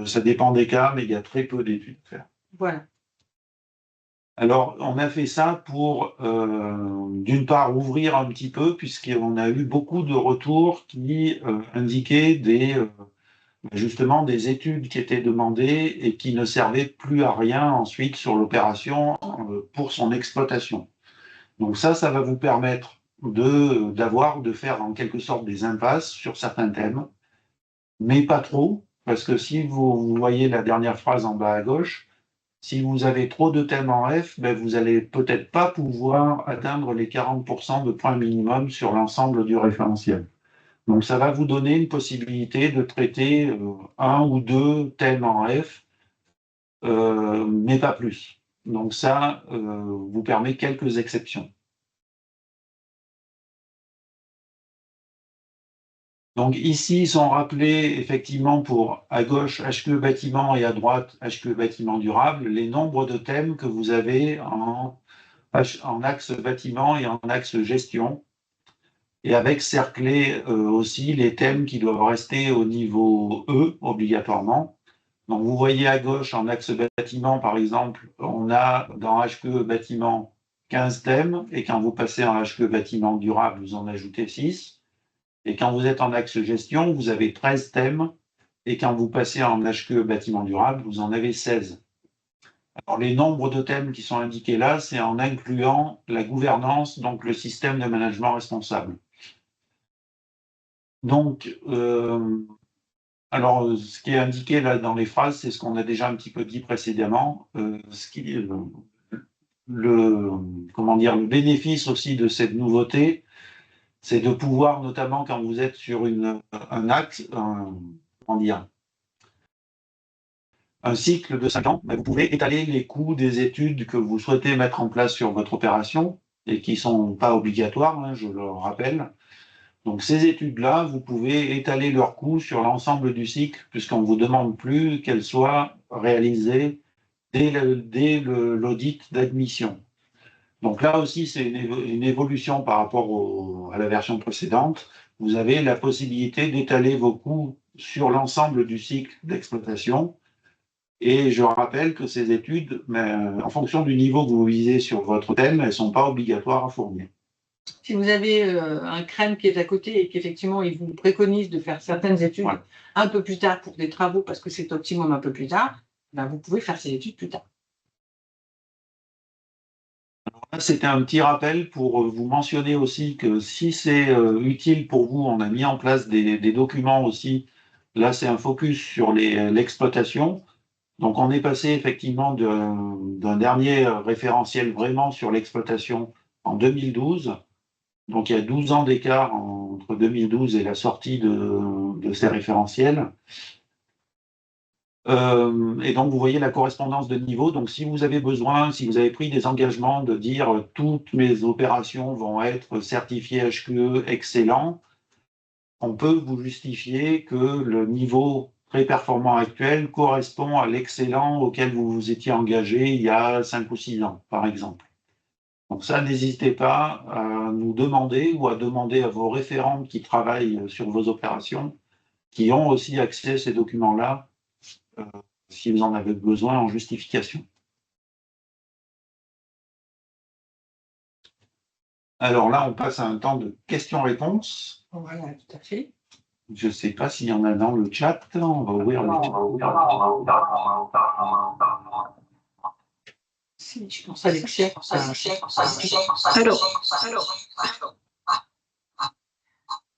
Ça dépend des cas, mais il y a très peu d'études à faire. Voilà. Alors, on a fait ça pour, d'une part, ouvrir un petit peu, puisqu'on a eu beaucoup de retours qui indiquaient justement des études qui étaient demandées et qui ne servaient plus à rien ensuite sur l'opération pour son exploitation. Donc ça va vous permettre de faire en quelque sorte des impasses sur certains thèmes, mais pas trop, parce que si vous voyez la dernière phrase en bas à gauche, si vous avez trop de thèmes en F, ben vous allez peut-être pas pouvoir atteindre les 40% de points minimum sur l'ensemble du référentiel. Donc ça va vous donner une possibilité de traiter un ou deux thèmes en F, mais pas plus. Donc ça vous permet quelques exceptions. Donc ici, ils sont rappelés effectivement pour à gauche HQE bâtiment et à droite HQE bâtiment durable, les nombres de thèmes que vous avez en axe bâtiment et en axe gestion, et avec cerclé aussi les thèmes qui doivent rester au niveau E obligatoirement. Donc vous voyez à gauche en axe bâtiment, par exemple, on a dans HQE bâtiment 15 thèmes, et quand vous passez en HQE bâtiment durable, vous en ajoutez 6. Et quand vous êtes en axe gestion, vous avez 13 thèmes, et quand vous passez en HQE bâtiment durable, vous en avez 16. Alors, les nombres de thèmes qui sont indiqués là, c'est en incluant la gouvernance, donc le système de management responsable. Donc, alors, ce qui est indiqué là dans les phrases, c'est ce qu'on a déjà un petit peu dit précédemment. Comment dire, le bénéfice aussi de cette nouveauté, c'est de pouvoir, notamment quand vous êtes sur un axe, comment dire, un cycle de 5 ans, vous pouvez étaler les coûts des études que vous souhaitez mettre en place sur votre opération et qui ne sont pas obligatoires, hein, je le rappelle. Donc ces études-là, vous pouvez étaler leurs coûts sur l'ensemble du cycle, puisqu'on ne vous demande plus qu'elles soient réalisées dès l'audit d'admission. Donc là aussi, c'est une évolution par rapport à la version précédente. Vous avez la possibilité d'étaler vos coûts sur l'ensemble du cycle d'exploitation. Et je rappelle que ces études, en fonction du niveau que vous visez sur votre thème, elles ne sont pas obligatoires à fournir. Si vous avez un crème qui est à côté et qu'effectivement, il vous préconise de faire certaines études un peu plus tard pour des travaux, parce que c'est optimum un peu plus tard, ben vous pouvez faire ces études plus tard. C'était un petit rappel pour vous mentionner aussi que si c'est utile pour vous, on a mis en place des documents aussi. Là, c'est un focus sur l'exploitation. Donc, on est passé effectivement d'un dernier référentiel vraiment sur l'exploitation en 2012. Donc, il y a 12 ans d'écart entre 2012 et la sortie de ces référentiels. Et donc, vous voyez la correspondance de niveau. Donc, si vous avez besoin, si vous avez pris des engagements de dire toutes mes opérations vont être certifiées HQE excellent, on peut vous justifier que le niveau très performant actuel correspond à l'excellent auquel vous vous étiez engagé il y a 5 ou 6 ans, par exemple. Donc ça, n'hésitez pas à nous demander ou à demander à vos référents qui travaillent sur vos opérations, qui ont aussi accès à ces documents-là, si vous en avez besoin en justification. Alors là, on passe à un temps de questions-réponses. Voilà, tout à fait. Je ne sais pas s'il y en a dans le chat. On va ouvrir le chat. Si, je pense à Alexia.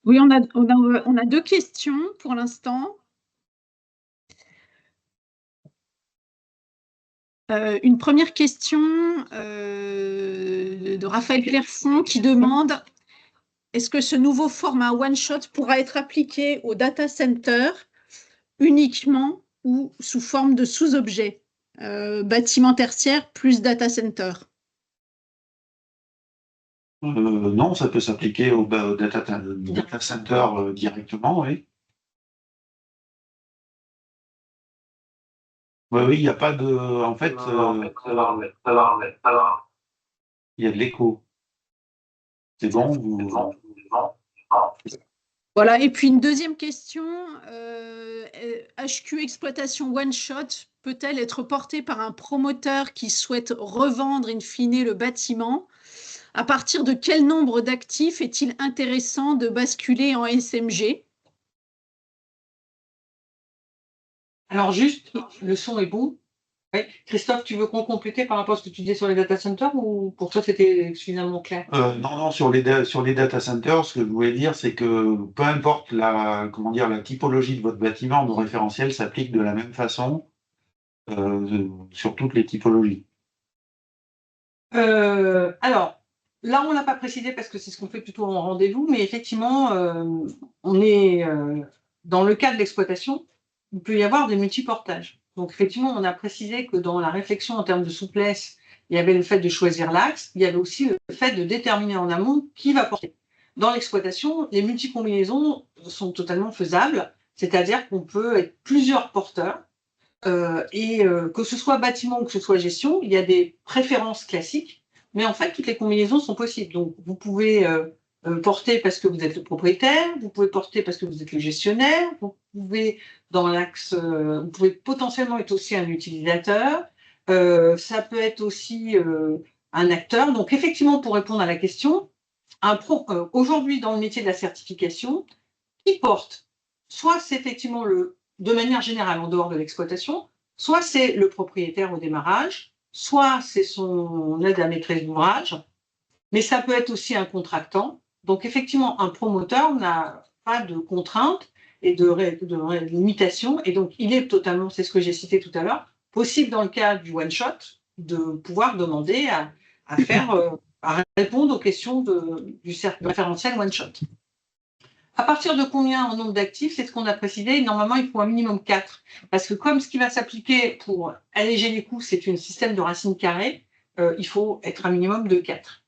Oui, on a deux questions pour l'instant. Une première question de Raphaël Clerfond qui demande est-ce que ce nouveau format one-shot pourra être appliqué au data center uniquement ou sous forme de sous-objet, bâtiment tertiaire plus data center? Non, ça peut s'appliquer au data center directement, oui. Oui, oui, il n'y a pas de. En fait, il y a de l'écho. C'est bon, Voilà, et puis une deuxième question, HQ Exploitation One Shot peut-elle être portée par un promoteur qui souhaite revendre in fine le bâtiment? À partir de quel nombre d'actifs est-il intéressant de basculer en SMG? Alors juste, le son est bon. Ouais. Christophe, tu veux qu'on complète par rapport à ce que tu disais sur les data centers ou pour toi c'était suffisamment clair? non, sur les data centers, ce que je voulais dire, c'est que peu importe la typologie de votre bâtiment, nos référentiels s'appliquent de la même façon sur toutes les typologies. Alors, là, on ne l'a pas précisé parce que c'est ce qu'on fait plutôt en rendez-vous, mais effectivement, on est dans le cas de l'exploitation, il peut y avoir des multiportages. Donc, effectivement, on a précisé que dans la réflexion en termes de souplesse, il y avait le fait de choisir l'axe, il y avait aussi le fait de déterminer en amont qui va porter. Dans l'exploitation, les multicombinaisons sont totalement faisables, c'est-à-dire qu'on peut être plusieurs porteurs. Que ce soit bâtiment ou que ce soit gestion, il y a des préférences classiques, mais en fait, toutes les combinaisons sont possibles. Donc, vous pouvez porter parce que vous êtes le propriétaire, vous pouvez porter parce que vous êtes le gestionnaire, vous pouvez, dans l'axe, vous pouvez potentiellement être aussi un utilisateur, ça peut être aussi un acteur. Donc, effectivement, pour répondre à la question, aujourd'hui, dans le métier de la certification, qui porte, soit c'est effectivement de manière générale en dehors de l'exploitation, soit c'est le propriétaire au démarrage, soit c'est son aide à maîtrise d'ouvrage, mais ça peut être aussi un contractant. Donc effectivement, un promoteur n'a pas de contraintes et de limitations, et donc il est totalement, c'est ce que j'ai cité tout à l'heure, possible dans le cas du one-shot de pouvoir demander à répondre aux questions du référentiel one-shot. À partir de combien en nombre d'actifs, c'est ce qu'on a précisé. Normalement, il faut un minimum 4. Parce que comme ce qui va s'appliquer pour alléger les coûts, c'est un système de racine carrée, il faut être un minimum de 4.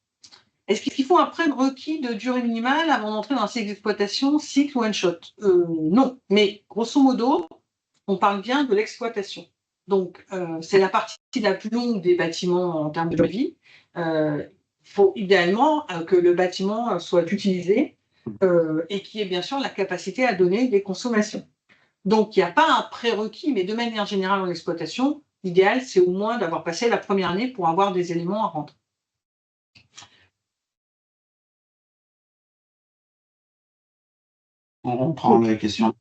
Est-ce qu'il faut un prérequis de durée minimale avant d'entrer dans un cycle d'exploitation, cycle one shot? Non. Mais grosso modo, on parle bien de l'exploitation. Donc, c'est la partie la plus longue des bâtiments en termes de vie. Il faut idéalement que le bâtiment soit utilisé et qui ait bien sûr la capacité à donner des consommations. Donc, il n'y a pas un prérequis, mais de manière générale en exploitation, l'idéal, c'est au moins d'avoir passé la première année pour avoir des éléments à rendre. On prend la question.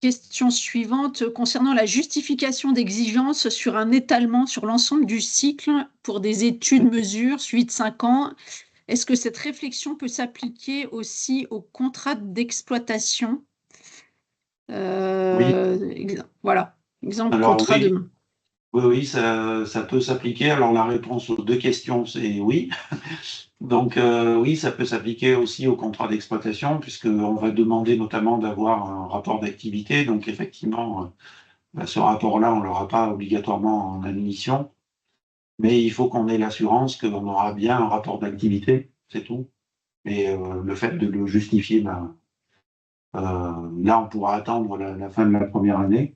Question suivante, concernant la justification d'exigence sur un étalement sur l'ensemble du cycle pour des études mesures suivies de 5 ans, est-ce que cette réflexion peut s'appliquer aussi au contrat d'exploitation? Oui. Voilà, exemple Alors, contrat oui. de... Oui, ça peut s'appliquer. Alors, la réponse aux deux questions, c'est oui. Donc, oui, ça peut s'appliquer aussi au contrat d'exploitation, puisqu'on va demander notamment d'avoir un rapport d'activité. Donc, effectivement, ce rapport-là, on ne l'aura pas obligatoirement en admission, mais il faut qu'on ait l'assurance qu'on aura bien un rapport d'activité, c'est tout. Et le fait de le justifier, là, on pourra attendre la fin de la première année.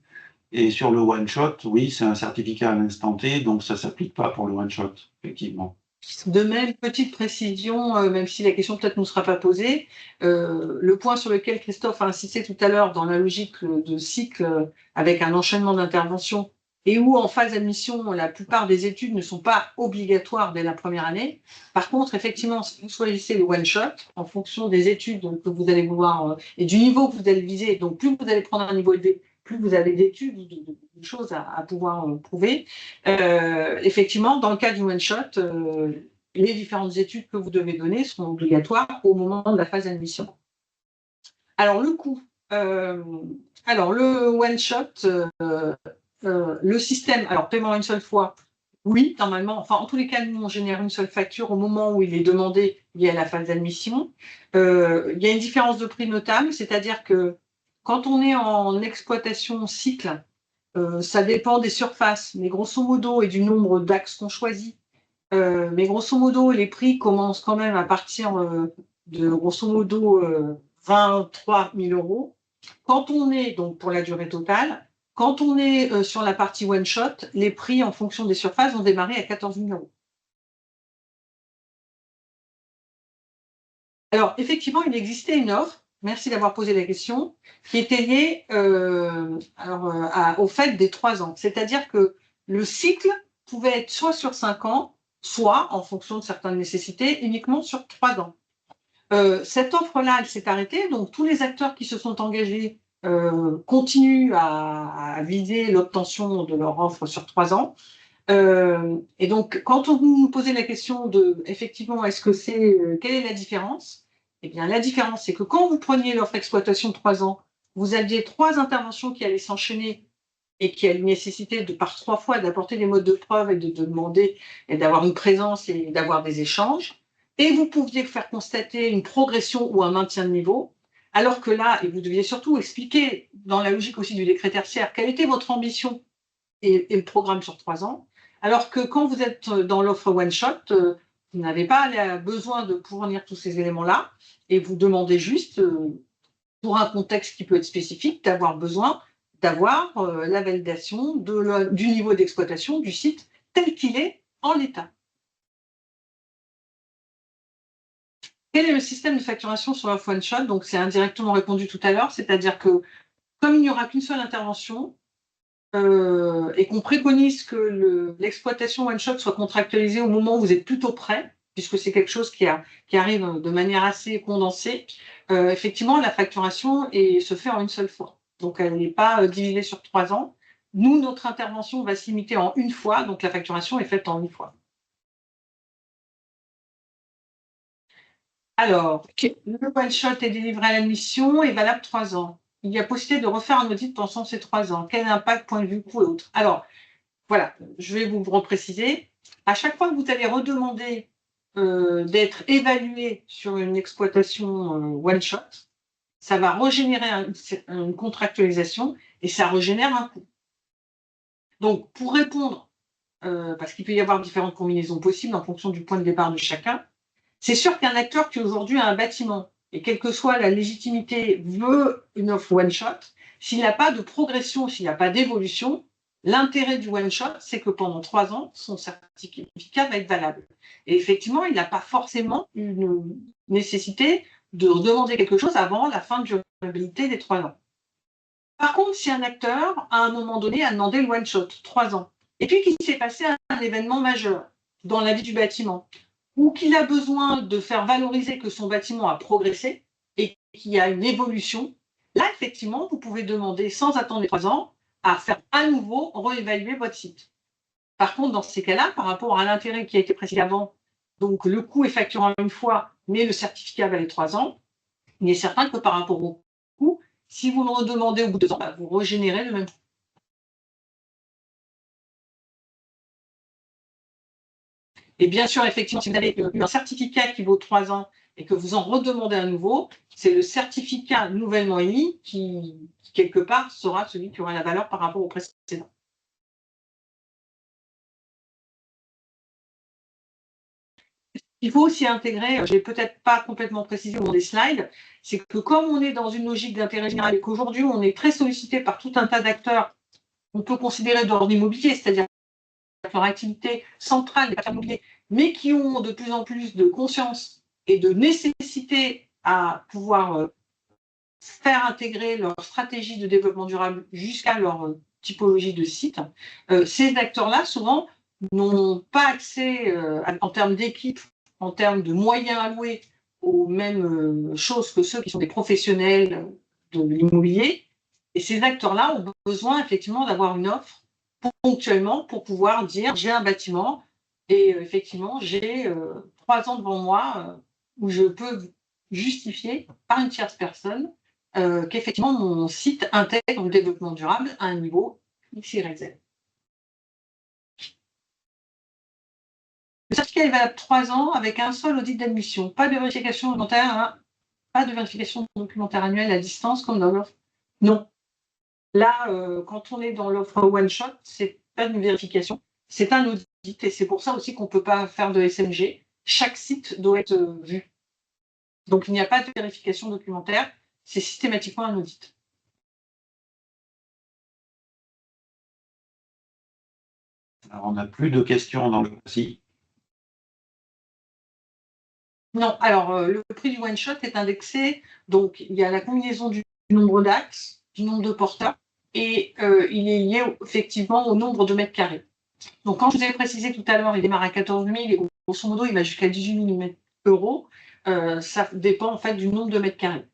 Et sur le one-shot, oui, c'est un certificat à l'instant T, donc ça ne s'applique pas pour le one-shot, effectivement. De même, petite précision, même si la question peut-être ne nous sera pas posée, le point sur lequel Christophe a insisté tout à l'heure dans la logique de cycle avec un enchaînement d'interventions et où en phase d'admission, la plupart des études ne sont pas obligatoires dès la première année. Par contre, effectivement, si vous choisissez le one-shot, en fonction des études que vous allez vouloir et du niveau que vous allez viser, donc plus vous allez prendre un niveau élevé, plus vous avez d'études, de choses à pouvoir prouver. Effectivement, dans le cas du one-shot, les différentes études que vous devez donner seront obligatoires au moment de la phase d'admission. Alors, le coût. Alors, le one-shot, le système, alors paiement une seule fois, Oui, normalement, enfin, en tous les cas, nous, on génère une seule facture au moment où il est demandé lié à la phase d'admission. Il y a une différence de prix notable, c'est-à-dire que quand on est en exploitation cycle, ça dépend des surfaces, mais grosso modo, et du nombre d'axes qu'on choisit. Mais grosso modo, les prix commencent quand même à partir de grosso modo 23 000 euros. Quand on est, donc pour la durée totale, quand on est sur la partie one shot, les prix en fonction des surfaces vont démarrer à 14 000 euros. Alors, effectivement, il existait une offre, merci d'avoir posé la question, qui était liée au fait des 3 ans. C'est-à-dire que le cycle pouvait être soit sur 5 ans, soit, en fonction de certaines nécessités, uniquement sur 3 ans. Cette offre-là, elle s'est arrêtée, donc tous les acteurs qui se sont engagés continuent à viser l'obtention de leur offre sur 3 ans. Et donc, quand on nous posait la question de, effectivement, est-ce que quelle est la différence? Eh bien, la différence, c'est que quand vous preniez l'offre exploitation de 3 ans, vous aviez 3 interventions qui allaient s'enchaîner et qui allaient nécessiter par 3 fois d'apporter des modes de preuve et de demander et d'avoir une présence et d'avoir des échanges. Et vous pouviez faire constater une progression ou un maintien de niveau. Alors que là, et vous deviez surtout expliquer, dans la logique aussi du décret tertiaire, quelle était votre ambition et le programme sur 3 ans. Alors que quand vous êtes dans l'offre one shot, vous n'avez pas besoin de fournir tous ces éléments-là et vous demandez juste, pour un contexte qui peut être spécifique, d'avoir la validation du niveau d'exploitation du site tel qu'il est en l'état. Quel est le système de facturation sur l'offre one shot? Donc, c'est indirectement répondu tout à l'heure, c'est-à-dire que comme il n'y aura qu'une seule intervention, et qu'on préconise que l'exploitation one-shot soit contractualisée au moment où vous êtes plutôt prêt, puisque c'est quelque chose qui arrive de manière assez condensée, effectivement, la facturation se fait en une seule fois. Donc, elle n'est pas divisée sur 3 ans. Nous, notre intervention va se limiter en une fois, donc la facturation est faite en une fois. Alors, le one-shot est délivré à la mission et valable 3 ans. Il y a possibilité de refaire un audit pendant ces 3 ans. Quel impact, point de vue, coût et autres? Alors, voilà, je vais vous repréciser. À chaque fois que vous allez redemander d'être évalué sur une exploitation one-shot, ça va régénérer une contractualisation et ça régénère un coût. Donc, pour répondre, parce qu'il peut y avoir différentes combinaisons possibles en fonction du point de départ de chacun, c'est sûr qu'un acteur qui aujourd'hui a un bâtiment, et quelle que soit la légitimité, veut une offre one-shot, s'il n'a pas de progression, s'il n'y a pas d'évolution, l'intérêt du one-shot, c'est que pendant 3 ans, son certificat va être valable. Et effectivement, il n'a pas forcément une nécessité de demander quelque chose avant la fin de durabilité des 3 ans. Par contre, si un acteur, à un moment donné, a demandé le one-shot, 3 ans, et puis qu'il s'est passé un événement majeur dans la vie du bâtiment, ou qu'il a besoin de faire valoriser que son bâtiment a progressé et qu'il y a une évolution, là, effectivement, vous pouvez demander, sans attendre les 3 ans, à faire à nouveau réévaluer votre site. Par contre, dans ces cas-là, par rapport à l'intérêt qui a été précisé avant, donc le coût est facturé en une fois, mais le certificat valait 3 ans, il est certain que par rapport au coût, si vous le redemandez au bout de 2 ans, vous régénérez le même coût. Et bien sûr, effectivement, si vous avez eu un certificat qui vaut 3 ans et que vous en redemandez un nouveau, c'est le certificat nouvellement émis qui, quelque part, sera celui qui aura la valeur par rapport au précédent. Il faut aussi intégrer, je ne l'ai peut-être pas complètement précisé au long des slides, c'est que comme on est dans une logique d'intérêt général et qu'aujourd'hui, on est très sollicité par tout un tas d'acteurs qu'on peut considérer d'ordre immobilier, c'est-à-dire leur activité centrale des acteurs immobiliers, mais qui ont de plus en plus de conscience et de nécessité à pouvoir faire intégrer leur stratégie de développement durable jusqu'à leur typologie de site, ces acteurs-là, souvent, n'ont pas accès en termes d'équipe, en termes de moyens alloués aux mêmes choses que ceux qui sont des professionnels de l'immobilier. Et ces acteurs-là ont besoin effectivement d'avoir une offre ponctuellement pour pouvoir dire j'ai un bâtiment et effectivement j'ai 3 ans devant moi où je peux justifier par une tierce personne qu'effectivement mon site intègre le développement durable à un niveau X, Y, Z. Le certificat est valable 3 ans avec un seul audit d'admission. Pas de vérification documentaire, hein, pas de vérification documentaire annuelle à distance comme dans l'offre. Non. Là, quand on est dans l'offre one shot, c'est pas une vérification, c'est un audit et c'est pour ça aussi qu'on ne peut pas faire de SMG. Chaque site doit être vu. Donc il n'y a pas de vérification documentaire, c'est systématiquement un audit. Alors, on n'a plus de questions dans le passé. Non, alors le prix du one shot est indexé, donc il y a la combinaison du nombre d'axes, du nombre de porteurs, et il est lié effectivement au nombre de mètres carrés. Donc quand je vous ai précisé tout à l'heure, il démarre à 14 000 et grosso modo il va jusqu'à 18 000 euros. Ça dépend en fait du nombre de mètres carrés.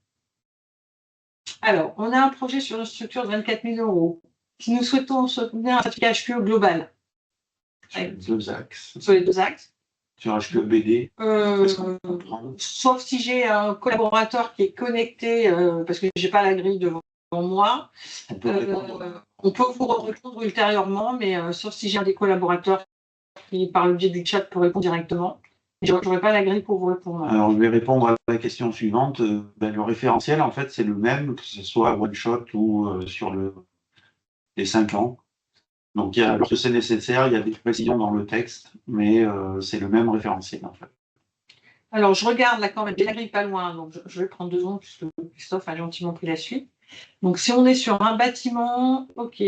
Alors, on a un projet sur une structure de 24 000 euros. Si nous souhaitons soutenir un certificat HQE global, Sur les deux axes. sur les 2 axes, Sur HQE BD, est-ce qu'on peut prendre? sauf si j'ai un collaborateur qui est connecté, parce que j'ai pas la grille devant moi, On peut répondre. on peut vous répondre ultérieurement, mais sauf si j'ai un des collaborateurs qui, par le biais du chat, peut répondre directement. Je n'aurai pas la grille pour vous répondre. Alors, je vais répondre à la question suivante. Le référentiel, en fait, c'est le même, que ce soit one shot ou sur les 5 ans. Donc, lorsque c'est nécessaire, il y a des précisions dans le texte, mais c'est le même référentiel, en fait. Alors, je regarde là quand même, j'ai la grille pas loin, donc je vais prendre 2 secondes puisque Christophe a gentiment pris la suite. Donc, si on est sur un bâtiment, ok,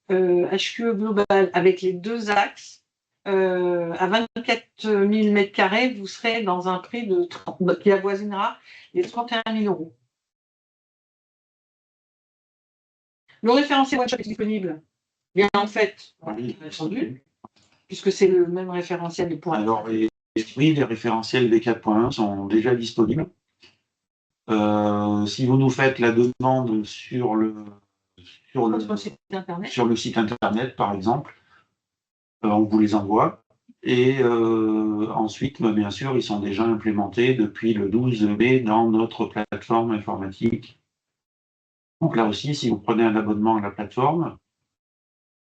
HQE global avec les 2 axes, à 24 000 m², vous serez dans un prix de 30, qui avoisinera les 31 000 euros. Le référentiel one-shot est disponible, bien en fait, Oui. entendu, puisque c'est le même référentiel pour. Alors, les référentiels des 4.1 sont déjà disponibles. Si vous nous faites la demande sur le site internet, par exemple, on vous les envoie. Et ensuite, bien sûr, ils sont déjà implémentés depuis le 12 mai dans notre plateforme informatique. Donc là aussi, si vous prenez un abonnement à la plateforme,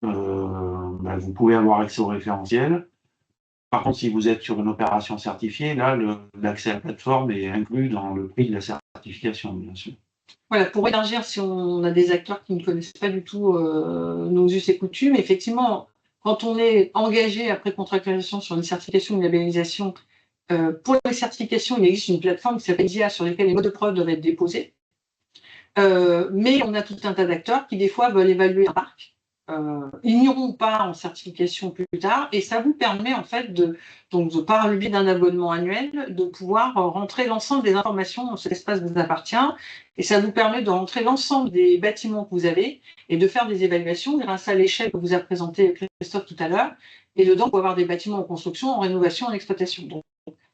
vous pouvez avoir accès au référentiel. Par contre, si vous êtes sur une opération certifiée, là, l'accès à la plateforme est inclus dans le prix de la certification, bien sûr. Voilà, pour élargir, si on a des acteurs qui ne connaissent pas du tout nos us et coutumes, effectivement, quand on est engagé après contractualisation sur une certification, une labellisation, pour les certifications, il existe une plateforme qui s'appelle ISIA sur laquelle les modes de preuve doivent être déposés. Mais on a tout un tas d'acteurs qui, des fois, veulent évaluer un parc. Ils n'iront pas en certification plus tard et ça vous permet en fait donc par le biais d'un abonnement annuel de pouvoir rentrer l'ensemble des informations dans cet espace vous appartient et ça vous permet de rentrer l'ensemble des bâtiments que vous avez et de faire des évaluations grâce à l'échelle que vous a présenté Christophe tout à l'heure et dedans pour avoir des bâtiments en construction, en rénovation, en exploitation. Donc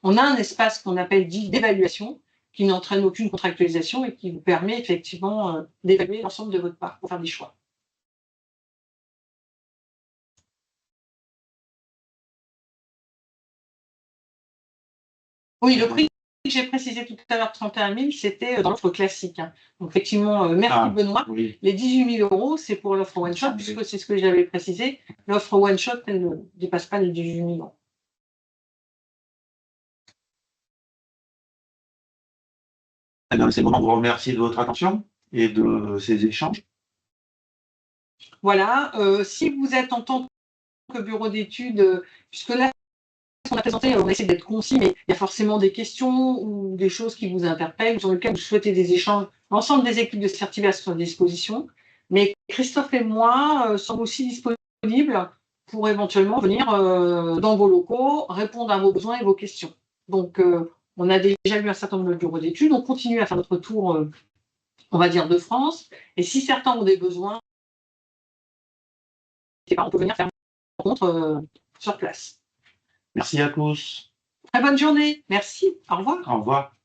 on a un espace qu'on appelle dit d'évaluation qui n'entraîne aucune contractualisation et qui vous permet effectivement d'évaluer l'ensemble de votre parc pour faire des choix. Oui, le prix que j'ai précisé tout à l'heure, 31 000, c'était dans l'offre classique. Hein. Donc, effectivement, merci Benoît. Oui. Les 18 000 euros, c'est pour l'offre one shot, puisque c'est ce que j'avais précisé. L'offre one shot, elle ne dépasse pas les 18 000 euros. C'est le moment de vous remercier de votre attention et de ces échanges. Voilà. Si vous êtes en tant que bureau d'études, puisque là, on a présenté, on essaie d'être concis, mais il y a forcément des questions ou des choses qui vous interpellent, sur lesquelles vous souhaitez des échanges. L'ensemble des équipes de Certivia sont à disposition, mais Christophe et moi sommes aussi disponibles pour éventuellement venir dans vos locaux, répondre à vos besoins et vos questions. Donc, on a déjà eu un certain nombre de bureaux d'études, on continue à faire notre tour, on va dire, de France, et si certains ont des besoins, on peut venir faire une rencontre sur place. Merci à tous. Très bonne journée. Merci. Au revoir. Au revoir.